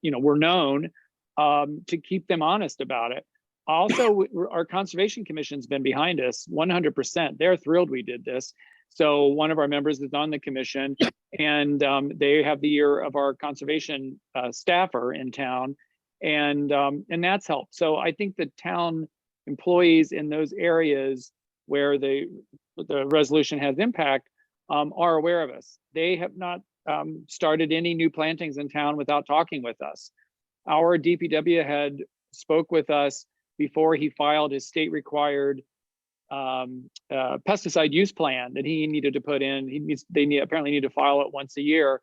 you know, we're known, to keep them honest about it. Also, our Conservation Commission's been behind us 100%. They're thrilled we did this. So one of our members is on the commission, and they have the ear of our conservation staffer in town, and that's helped. So I think the town employees in those areas where the resolution has impact are aware of us. They have not started any new plantings in town without talking with us. Our DPW head spoke with us before he filed his state required pesticide use plan that he needed to put in. Apparently need to file it once a year.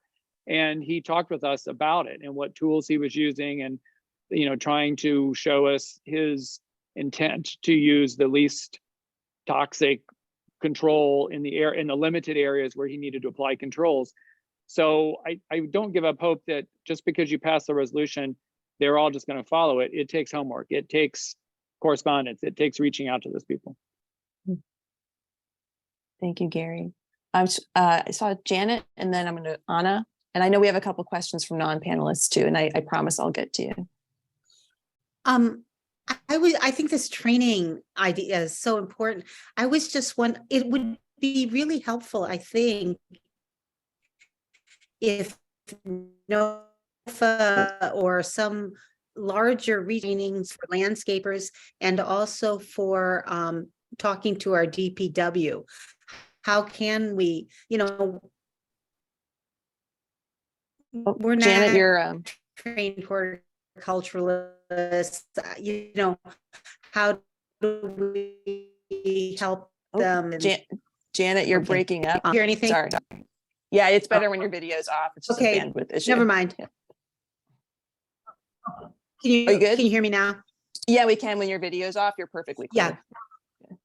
And he talked with us about it and what tools he was using, and, you know, trying to show us his intent to use the least toxic control in the limited areas where he needed to apply controls. So I don't give up hope that just because you pass the resolution they're all just going to follow it. It takes homework. It takes correspondence. It takes reaching out to those people. Thank you, Gary. I saw Janet, and then I'm going to Anna. And I know we have a couple questions from non-panelists too, and I promise I'll get to you. I think this training idea is so important. I was just it would be really helpful, I think, if NOFA or some larger trainings for landscapers, and also for talking to our DPW. How can we, we're not Janet, you're trained horticulturalists, how do we help them? Janet, you're Okay. breaking up. Hear anything? Sorry. Yeah, it's better when your video's off. It's just Okay, a bandwidth issue. Never mind. Yeah. Can you, Are you good? Can you hear me now? Yeah, we can. When your video's off, you're perfectly clear. Yeah.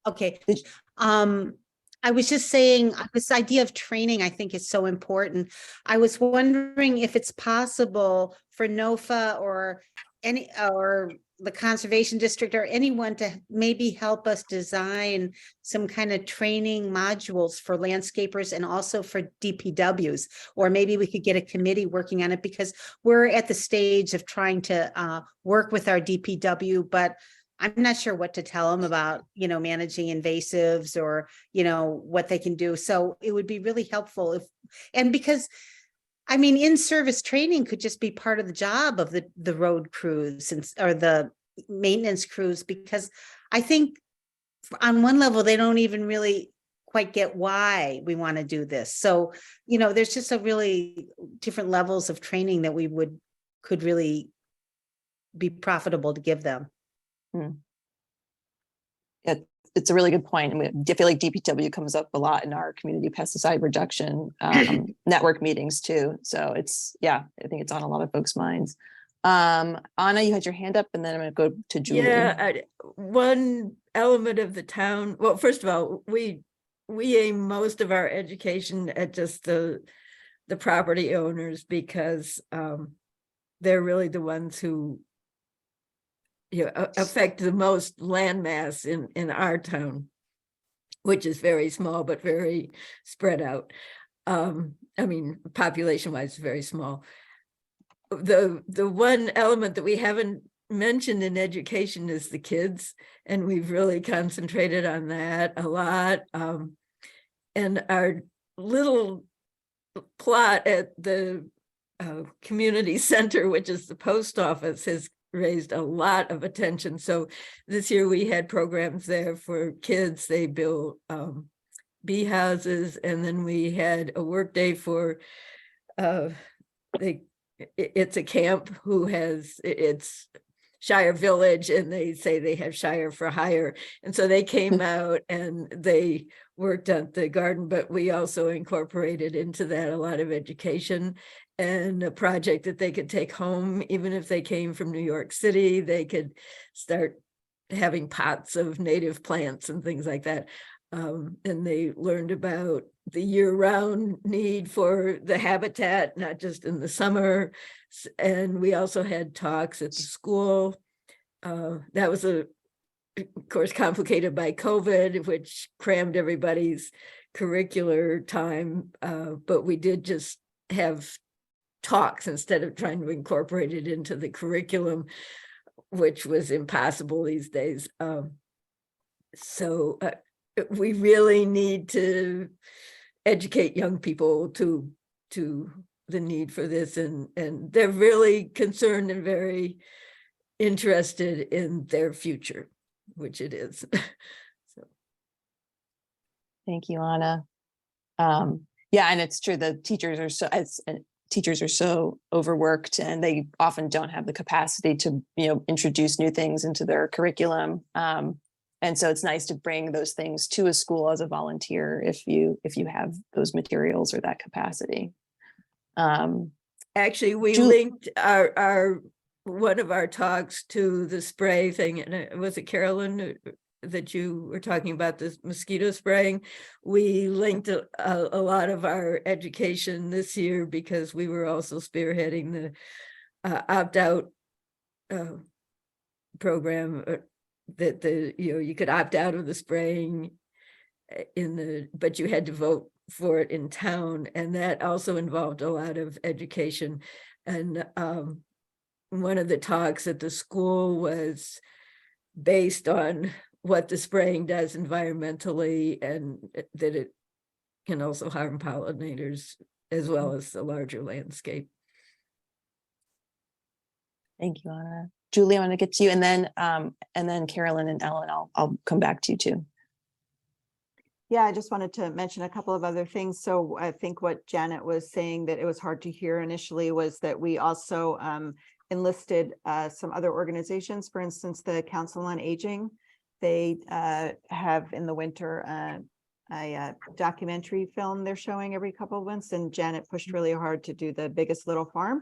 Okay. Did I was just saying this idea of training, I think, is so important. I was wondering if it's possible for NOFA or the conservation district or anyone to maybe help us design some kind of training modules for landscapers and also for DPWs, or maybe we could get a committee working on it, because we're at the stage of trying to work with our DPW, but I'm not sure what to tell them about, managing invasives or, what they can do. So it would be really helpful because in-service training could just be part of the job of the road crews or the maintenance crews, because I think on one level, they don't even really quite get why we want to do this. So, there's just a really different levels of training that could really be profitable to give them. It's a really good point. And I feel like DPW comes up a lot in our community pesticide reduction network meetings too. So I think it's on a lot of folks' minds. Anna, you had your hand up, and then I'm going to go to Julie. Yeah, one element of the town. Well, first of all, we aim most of our education at just the property owners, because they're really the ones who affect the most landmass in our town, which is very small but very spread out. Population wise, very small. The one element that we haven't mentioned in education is the kids, and we've really concentrated on that a lot. And our little plot at the community center, which is the post office, has raised a lot of attention. So this year we had programs there for kids. They built bee houses, and then we had a work day for it's a camp it's Shire Village, and they say they have Shire for hire. And so they came out and they worked on the garden, but we also incorporated into that a lot of education and a project that they could take home. Even if they came from New York City, they could start having pots of native plants and things like that. And they learned about the year-round need for the habitat, not just in the summer. And we also had talks at the school. That was, of course, complicated by COVID, which crammed everybody's curricular time. But we did just have talks instead of trying to incorporate it into the curriculum, which was impossible these days. So we really need to educate young people to the need for this, and they're really concerned and very interested in their future, which it is. So. Thank you, Anna. Yeah, and it's true. The teachers are so overworked, and they often don't have the capacity to, introduce new things into their curriculum. And so it's nice to bring those things to a school as a volunteer if you have those materials or that capacity. Actually, we linked our one of our talks to the spray thing, and was it Carolyn that you were talking about, this mosquito spraying? We linked a lot of our education this year because we were also spearheading opt-out program that you could opt out of the spraying but you had to vote for it in town, and that also involved a lot of education. And one of the talks at the school was based on what the spraying does environmentally, and that it can also harm pollinators as well as the larger landscape. Thank you, Anna. Julie, I want to get to you, and then Carolyn and Ellen, I'll come back to you too. Yeah, I just wanted to mention a couple of other things. So I think what Janet was saying that it was hard to hear initially was that we also enlisted some other organizations. For instance, the Council on Aging. They have in the winter a documentary film they're showing every couple of months, and Janet pushed really hard to do The Biggest Little Farm.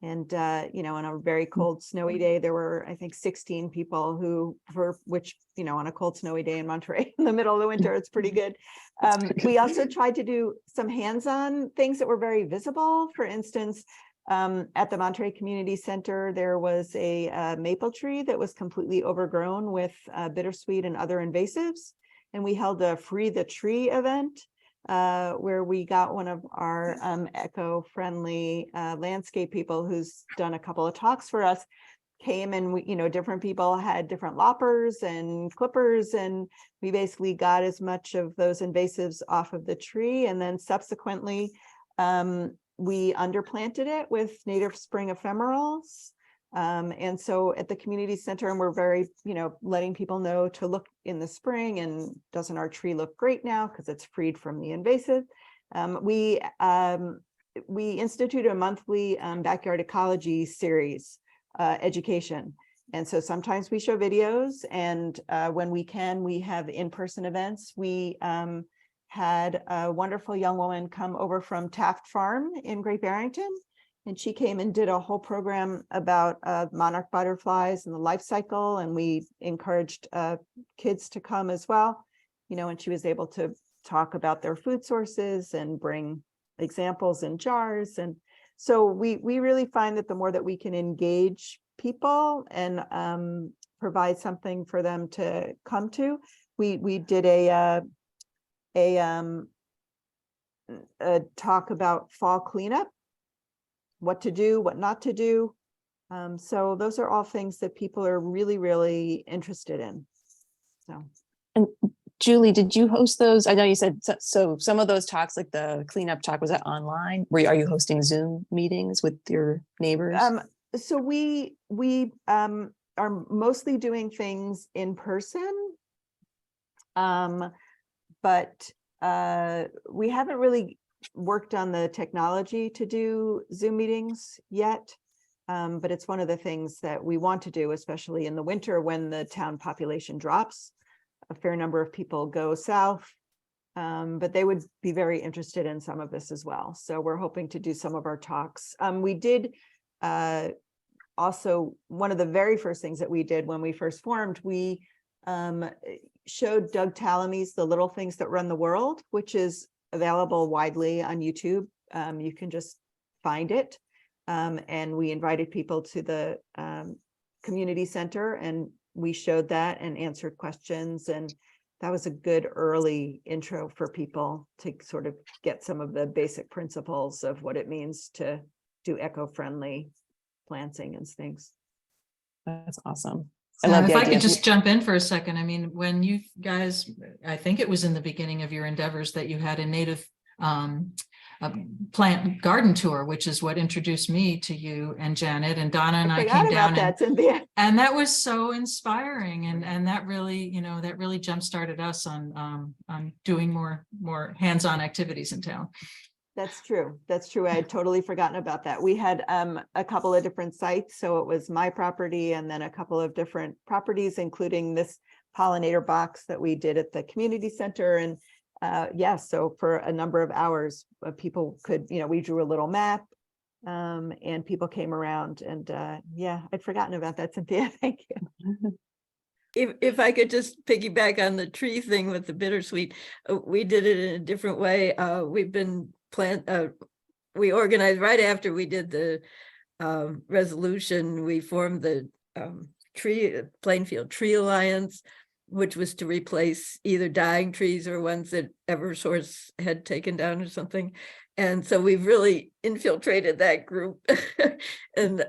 And, on a very cold, snowy day, there were, I think, 16 people which, on a cold, snowy day in Monterey in the middle of the winter, it's pretty good. We also tried to do some hands-on things that were very visible. For instance, at the Monterey Community Center, there was a maple tree that was completely overgrown with bittersweet and other invasives. And we held a Free the Tree event where we got one of our eco-friendly landscape people who's done a couple of talks for us, came, and we, different people had different loppers and clippers, and we basically got as much of those invasives off of the tree. And then subsequently, we underplanted it with native spring ephemerals. And so at the community center, and we're very, letting people know to look in the spring, and doesn't our tree look great now because it's freed from the invasive. We instituted a monthly backyard ecology series education. And so sometimes we show videos, and when we can, we have in-person events. We had a wonderful young woman come over from Taft Farm in Great Barrington. And she came and did a whole program about monarch butterflies and the life cycle. And we encouraged kids to come as well, and she was able to talk about their food sources and bring examples in jars. And so we really find that the more that we can engage people and provide something for them to come to, we did a talk about fall cleanup, what to do, what not to do. So those are all things that people are really, really interested in. So. And Julie, did you host those? I know you said, so some of those talks, like the cleanup talk, was that online? Are you hosting Zoom meetings with your neighbors? So we are mostly doing things in person, but we haven't really worked on the technology to do Zoom meetings yet, but it's one of the things that we want to do, especially in the winter when the town population drops. A fair number of people go south, but they would be very interested in some of this as well. So we're hoping to do some of our talks. We did also, one of the very first things that we did when we first formed, we showed Doug Tallamy's The Little Things That Run the World, which is available widely on YouTube. You can just find it. And we invited people to the community center, and we showed that and answered questions. And that was a good early intro for people to sort of get some of the basic principles of what it means to do eco-friendly planting and things. That's awesome. If I could just jump in for a second. I mean, when you guys, I think it was in the beginning of your endeavors that you had a native plant garden tour, which is what introduced me to you and Janet, and Donna and I came down, and that was so inspiring, and that really, that really jump started us on doing more hands-on activities in town. That's true. That's true. I had totally forgotten about that. We had a couple of different sites. So it was my property and then a couple of different properties, including this pollinator box that we did at the community center. And so for a number of hours, people could, we drew a little map and people came around, and I'd forgotten about that, Cynthia. Thank you. If I could just piggyback on the tree thing with the bittersweet, we did it in a different way. We've been we organized right after we did the resolution, we formed the Plainfield Tree Alliance, which was to replace either dying trees or ones that Eversource had taken down or something. And so we've really infiltrated that group. And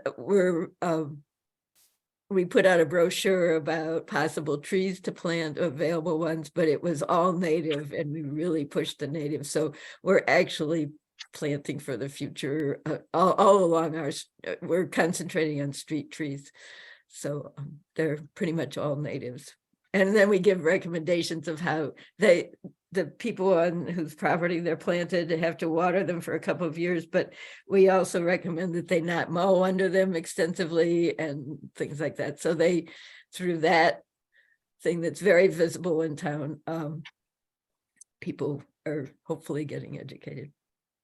we put out a brochure about possible trees to plant, available ones, but it was all native, and we really pushed the native. So we're actually planting for the future all along we're concentrating on street trees. So they're pretty much all natives. And then we give recommendations of how the people on whose property they're planted have to water them for a couple of years, but we also recommend that they not mow under them extensively and things like that. So through that thing that's very visible in town, people are hopefully getting educated.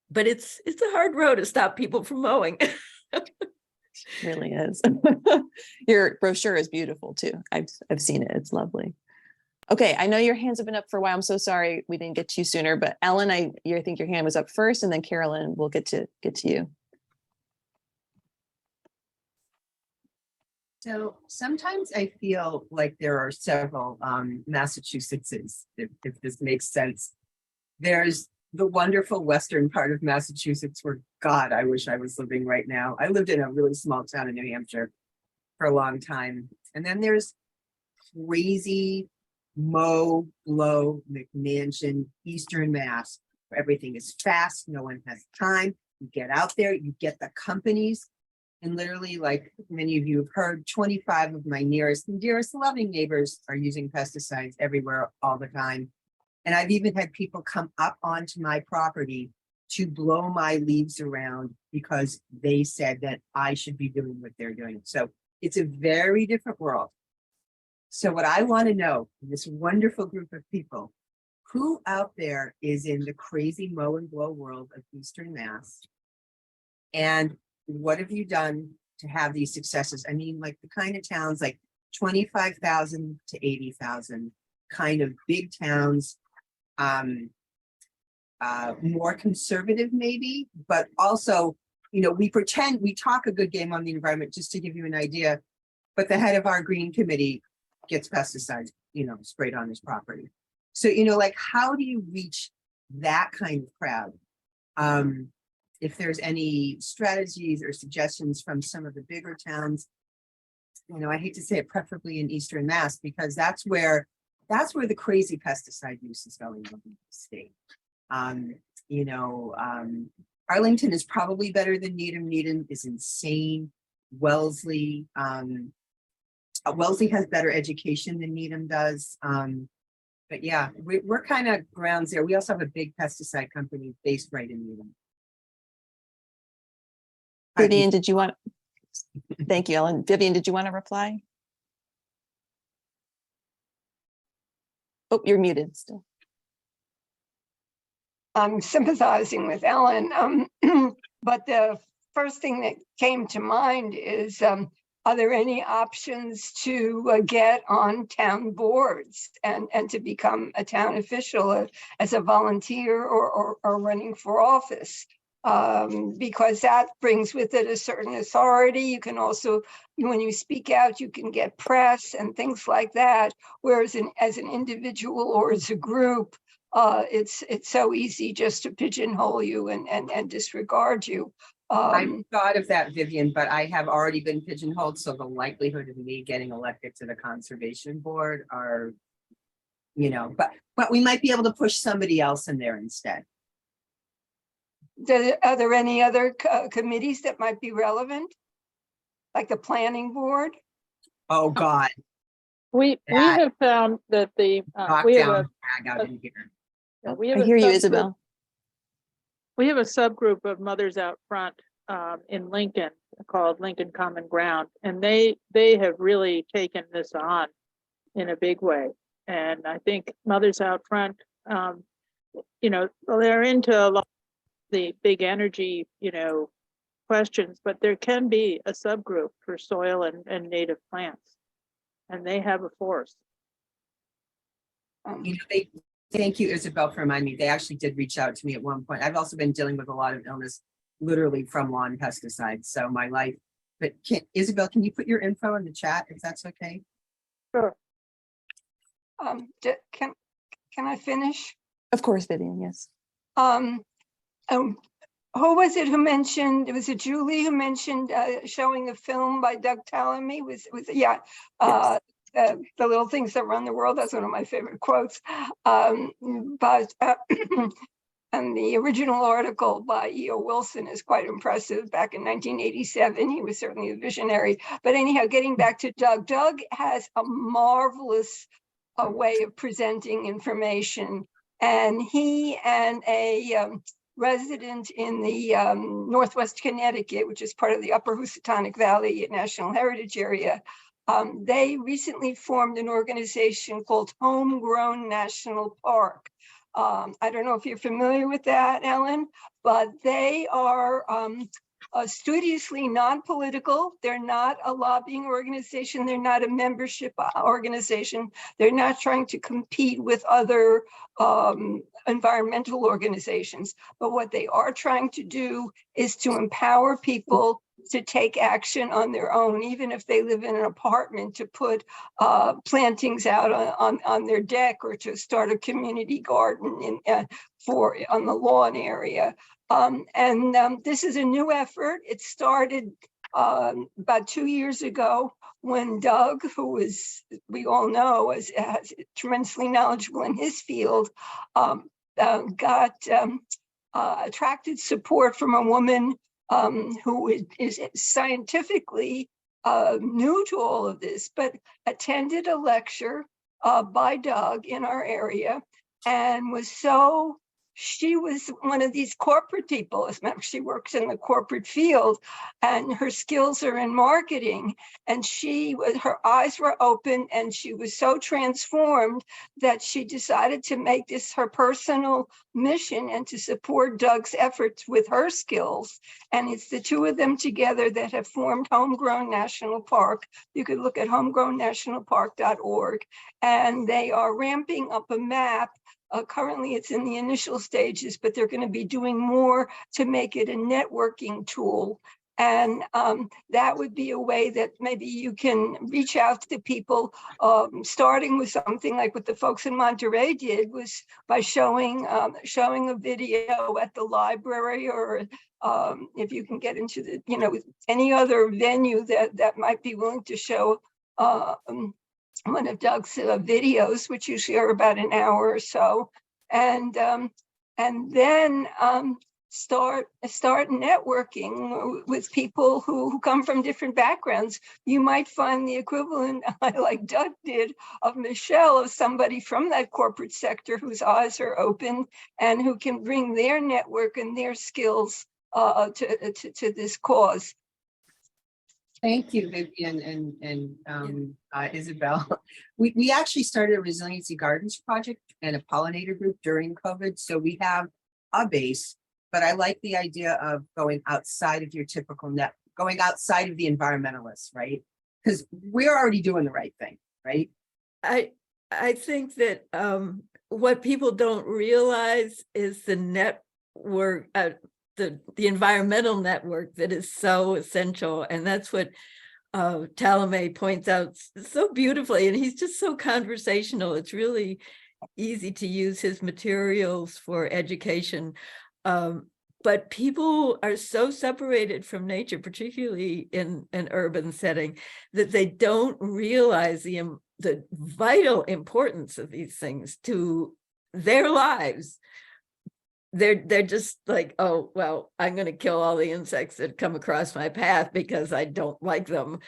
But it's a hard road to stop people from mowing. Really is. Your brochure is beautiful too. I've seen it. It's lovely. Okay, I know your hands have been up for a while. I'm so sorry we didn't get to you sooner, but Ellen, I think your hand was up first, and then Carolyn, we'll get to you. So sometimes I feel like there are several Massachusettses, if this makes sense. There's the wonderful western part of Massachusetts where, God, I wish I was living right now. I lived in a really small town in New Hampshire for a long time. And then there's crazy mow, blow, McMansion, Eastern Mass, where everything is fast, no one has time. You get out there, you get the companies. And literally, like many of you have heard, 25 of my nearest and dearest loving neighbors are using pesticides everywhere all the time. And I've even had people come up onto my property to blow my leaves around because they said that I should be doing what they're doing. So it's a very different world. So what I want to know, this wonderful group of people, who out there is in the crazy mow and blow world of Eastern Mass? And what have you done to have these successes? I mean, like the kind of towns like 25,000 to 80,000, kind of big towns, more conservative maybe, but also, you know, we talk a good game on the environment, just to give you an idea, but the head of our green committee gets pesticides, you know, sprayed on his property. So, you know, like, how do you reach that kind of crowd? If there's any strategies or suggestions from some of the bigger towns, you know, I hate to say it, preferably in Eastern Mass, because that's where the crazy pesticide use is going on in the state. You know, Arlington is probably better than Needham. Needham is insane. Wellesley has better education than Needham does. But yeah, we're kind of ground zero. We also have a big pesticide company based right in Needham. Vivian, did you want? Thank you, Ellen. Vivian, did you want to reply? Oh, you're muted still. I'm sympathizing with Ellen, but the first thing that came to mind is, are there any options to get on town boards and to become a town official as a volunteer or running for office? Because that brings with it a certain authority. You can also, when you speak out, you can get press and things like that. Whereas as an individual or as a group, it's so easy just to pigeonhole you and disregard you. I thought of that, Vivian, but I have already been pigeonholed. So the likelihood of me getting elected to the conservation board are, you know, but we might be able to push somebody else in there instead. Are there any other committees that might be relevant? Like the planning board? Oh, God. We have found that we have I hear you, Isabel. We have a subgroup of mothers out front in Lincoln called Lincoln Common Ground, and they have really taken this on in a big way. And I think mothers out front, you know, they're into a lot of the big energy, you know, questions, but there can be a subgroup for soil and native plants, and they have a force. You know, thank you, Isabel, for reminding me. They actually did reach out to me at one point. I've also been dealing with a lot of illness literally from lawn pesticides. So my life, but Isabel, can you put your info in the chat if that's okay? Sure. Can I finish? Of course, Vivian, yes. Um, who was it who mentioned, was it Julie who mentioned showing a film by Doug Tallamy yeah, the little things that run the world. That's one of my favorite quotes. But and the original article by E.O. Wilson is quite impressive. Back in 1987, he was certainly a visionary. But anyhow, getting back to Doug, Doug has a marvelous way of presenting information. And he and a resident in the Northwest Connecticut, which is part of the Upper Housatonic Valley National Heritage Area, they recently formed an organization called Homegrown National Park. I don't know if you're familiar with that, Ellen, but they are studiously non-political. They're not a lobbying organization. They're not a membership organization. They're not trying to compete with other environmental organizations. But what they are trying to do is to empower people to take action on their own, even if they live in an apartment, to put plantings out on their deck, or to start a community garden on the lawn area. This is a new effort. It started about 2 years ago when Doug, who is, we all know, is tremendously knowledgeable in his field, got attracted support from a woman who is scientifically new to all of this, but attended a lecture by Doug in our area, and she was one of these corporate people. As a matter of fact, she works in the corporate field, and her skills are in marketing. And her eyes were open, and she was so transformed that she decided to make this her personal mission and to support Doug's efforts with her skills. And it's the two of them together that have formed Homegrown National Park. You could look at homegrownnationalpark.org, and they are ramping up a map. Currently, it's in the initial stages, but they're going to be doing more to make it a networking tool. And that would be a way that maybe you can reach out to people, starting with something like what the folks in Monterey did, was by showing a video at the library, or if you can get into the, any other venue that might be willing to show one of Doug's videos, which usually are about an hour or so, and then start networking with people who come from different backgrounds. You might find the equivalent, like Doug did, of Michelle, of somebody from that corporate sector whose eyes are open and who can bring their network and their skills to this cause. Thank you, Vivian and Isabel. We actually started a Resiliency Gardens project and a pollinator group during COVID. So we have a base, but I like the idea of going outside of your typical going outside of the environmentalists, right? Because we're already doing the right thing, right? I think that what people don't realize is the network, the environmental network that is so essential. And that's what Tallamy points out so beautifully. And he's just so conversational. It's really easy to use his materials for education. But people are so separated from nature, particularly in an urban setting, that they don't realize the vital importance of these things to their lives. They're just like, oh, well, I'm going to kill all the insects that come across my path because I don't like them.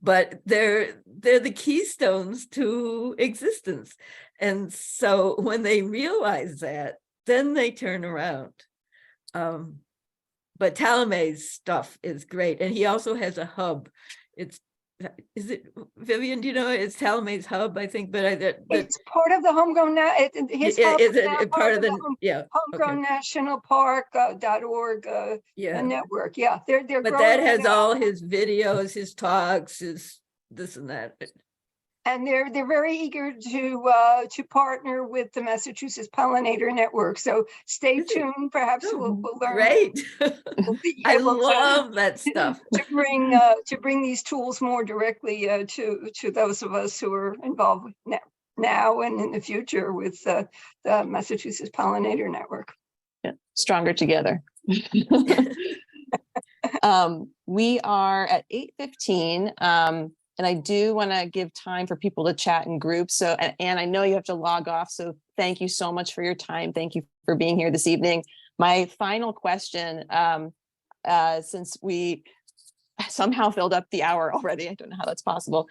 But they're the keystones to existence. And so when they realize that, then they turn around. But Tallamy's stuff is great. And he also has a hub. Is it, Vivian, do you know, it's Tallamy's hub, I think, but it's part of the Homegrown, his hub is it part of the homegrownnationalpark.org network. Yeah, they're but that has all his videos, his talks, his this and that. And they're very eager to partner with the Massachusetts Pollinator Network. So stay tuned. Perhaps we'll learn. Great. We'll be I able to- love that stuff. to bring these tools more directly to those of us who are involved now and in the future with the Massachusetts Pollinator Network. Yeah, stronger together. We are at 8:15. And I do want to give time for people to chat in groups. So, and I know you have to log off. So thank you so much for your time. Thank you for being here this evening. My final question, since we somehow filled up the hour already, I don't know how that's possible,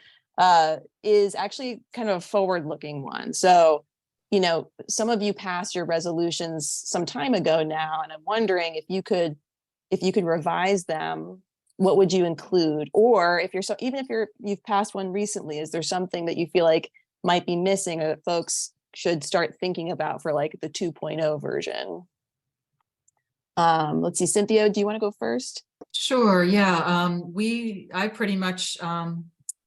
is actually kind of a forward-looking one. So, you know, some of you passed your resolutions some time ago now, and I'm wondering if you could revise them. What would you include? Or if you're even if you've passed one recently, is there something that you feel like might be missing or that folks should start thinking about for like the 2.0 version? Let's see, Cynthia, do you want to go first? Sure, yeah. I pretty much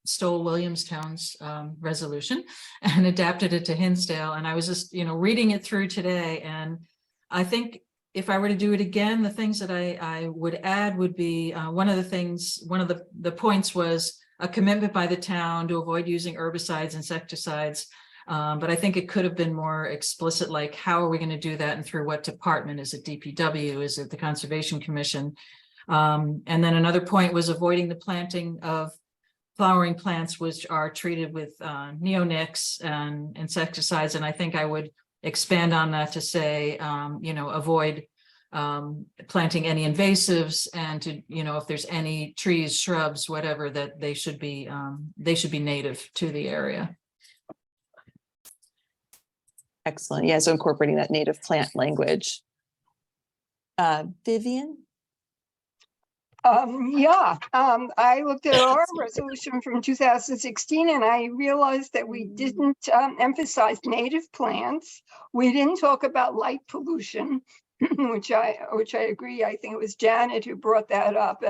stole Williamstown's resolution and adapted it to Hinsdale. And I was just, reading it through today. And I think if I were to do it again, the things that I would add would be one of the points was a commitment by the town to avoid using herbicides, insecticides. But I think it could have been more explicit, like how are we going to do that and through what department? Is it DPW? Is it the Conservation Commission? And then another point was avoiding the planting of flowering plants which are treated with neonics and insecticides. And I think I would expand on that to say, avoid planting any invasives, and to, if there's any trees, shrubs, whatever, that they should be native to the area. Excellent. Yeah, so incorporating that native plant language. Vivian? I looked at our resolution from 2016 and I realized that we didn't emphasize native plants. We didn't talk about light pollution, which I agree. I think it was Janet who brought that up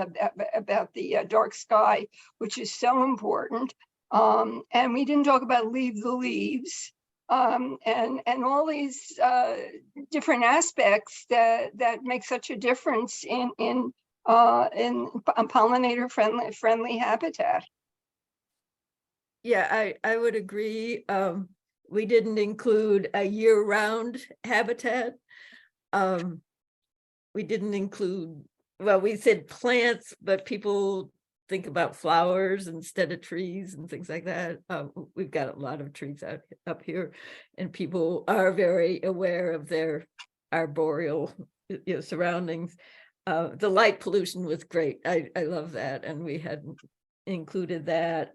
about the dark sky, which is so important. And we didn't talk about leave the leaves. And all these different aspects that make such a difference in pollinator-friendly habitat. Yeah, I would agree. We didn't include a year-round habitat. We didn't include, well, we said plants, but people think about flowers instead of trees and things like that. We've got a lot of trees up here, and people are very aware of their arboreal surroundings. The light pollution was great. I love that. And we hadn't included that.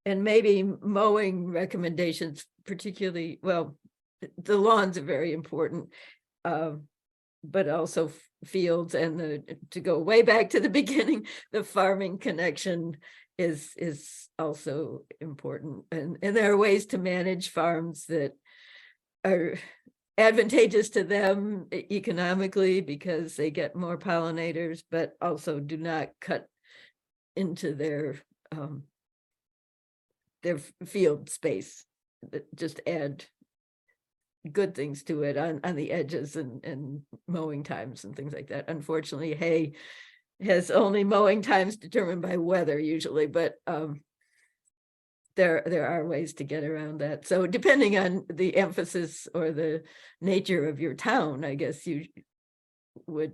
And maybe mowing recommendations, particularly, well, the lawns are very important, but also fields, and to go way back to the beginning, the farming connection is also important. And there are ways to manage farms that are advantageous to them economically because they get more pollinators, but also do not cut into their field space, just add good things to it on the edges and mowing times and things like that. Unfortunately, hay has only mowing times determined by weather usually, but there are ways to get around that. So depending on the emphasis or the nature of your town, I guess you would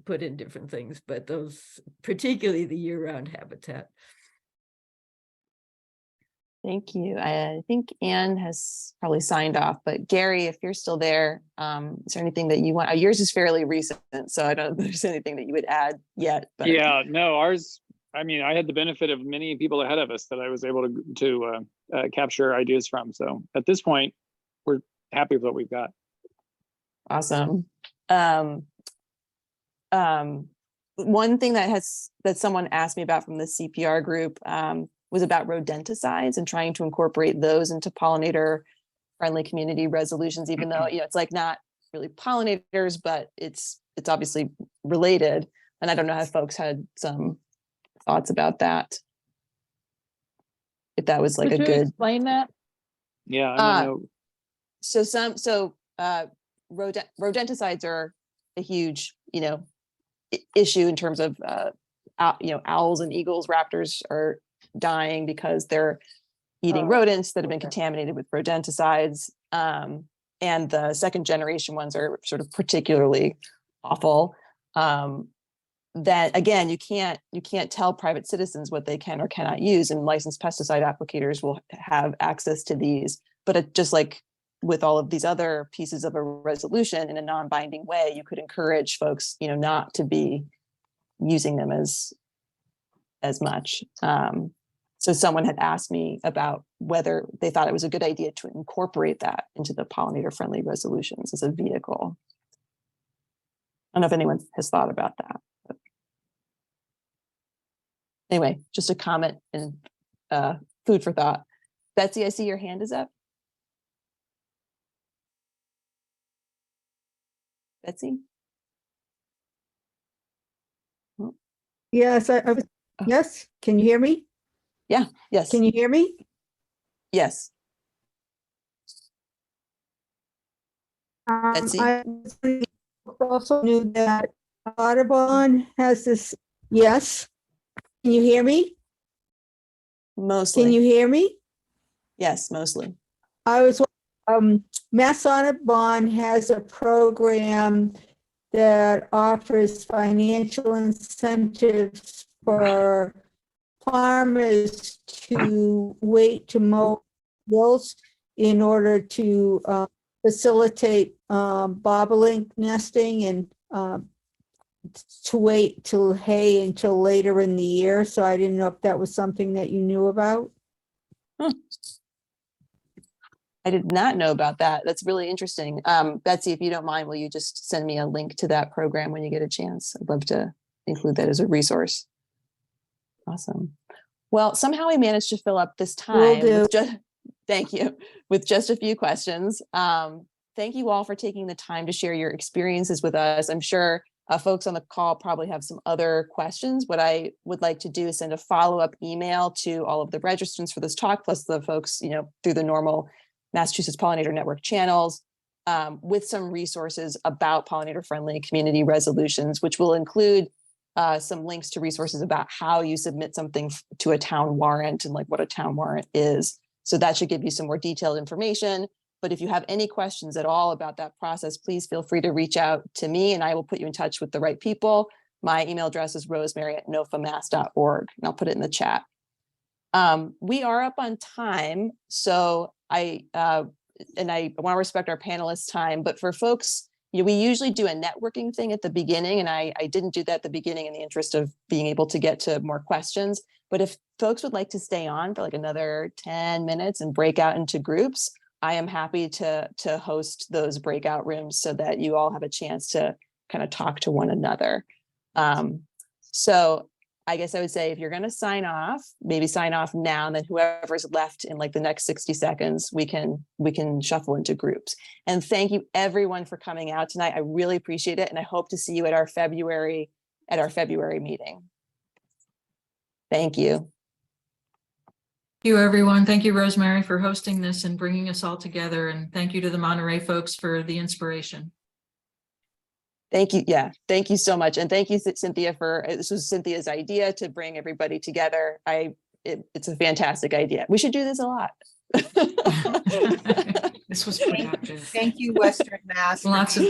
put in different things, but those, particularly the year-round habitat. Thank you. I think Anne has probably signed off, but Gary, if you're still there, is there anything that you want? Yours is fairly recent, so I don't know if there's anything that you would add yet. But yeah, no, ours, I mean, I had the benefit of many people ahead of us that I was able to capture ideas from. So at this point, we're happy with what we've got. Awesome. One thing that someone asked me about from the CPR group was about rodenticides and trying to incorporate those into pollinator-friendly community resolutions, even though it's like not really pollinators, but it's obviously related. And I don't know how folks had some thoughts about that. if that was like Could a you good. explain that? Yeah, I don't know. Rodenticides are a huge, issue in terms of, owls and eagles, raptors are dying because they're eating Oh, rodents that have been okay. contaminated with rodenticides. And the second generation ones are sort of particularly awful. That again, you can't tell private citizens what they can or cannot use, and licensed pesticide applicators will have access to these. But it, just like with all of these other pieces of a resolution, in a non-binding way, you could encourage folks, not to be using them as much. So someone had asked me about whether they thought it was a good idea to incorporate that into the pollinator-friendly resolutions as a vehicle. I don't know if anyone has thought about that. But anyway, just a comment and food for thought. Betsy, I see your hand is up. Betsy? Yes, I was, yes, can you hear me? Yeah, yes. Can you hear me? Yes. Betsy? I also knew that Audubon has this, yes. Can you hear me? Mostly. Can you hear me? Yes, mostly. I was, Mass Audubon has a program that offers financial incentives for farmers to wait to mow fields in order to facilitate bobolink nesting and to wait till hay until later in the year. So I didn't know if that was something that you knew about. I did not know about that. That's really interesting. Betsy, if you don't mind, will you just send me a link to that program when you get a chance? I'd love to include that as a resource. Awesome. Well, somehow we managed to fill up this time. With thank you. With just a few questions. Thank you all for taking the time to share your experiences with us. I'm sure folks on the call probably have some other questions. What I would like to do is send a follow-up email to all of the registrants for this talk, plus the folks, through the normal Massachusetts Pollinator Network channels, with some resources about pollinator-friendly community resolutions, which will include some links to resources about how you submit something to a town warrant and like what a town warrant is. So that should give you some more detailed information. But if you have any questions at all about that process, please feel free to reach out to me and I will put you in touch with the right people. My email address is rosemary@nofamass.org, and I'll put it in the chat. We are up on time, so I want to respect our panelists' time, but for folks, we usually do a networking thing at the beginning, and I didn't do that at the beginning in the interest of being able to get to more questions. But if folks would like to stay on for like another 10 minutes and break out into groups, I am happy to host those breakout rooms so that you all have a chance to kind of talk to one another. So I guess I would say if you're going to sign off, maybe sign off now, and then whoever's left in like the next 60 seconds, we can shuffle into groups. And thank you everyone for coming out tonight. I really appreciate it. And I hope to see you at our February meeting. Thank you. Thank you, everyone. Thank you, Rosemary, for hosting this and bringing us all together. And thank you to the Monterey folks for the inspiration. Thank you. Yeah, thank you so much. And thank you, Cynthia, this was Cynthia's idea to bring everybody together. It's a fantastic idea. We should do this a lot. This was productive. Thank you, Western Mass. Lots of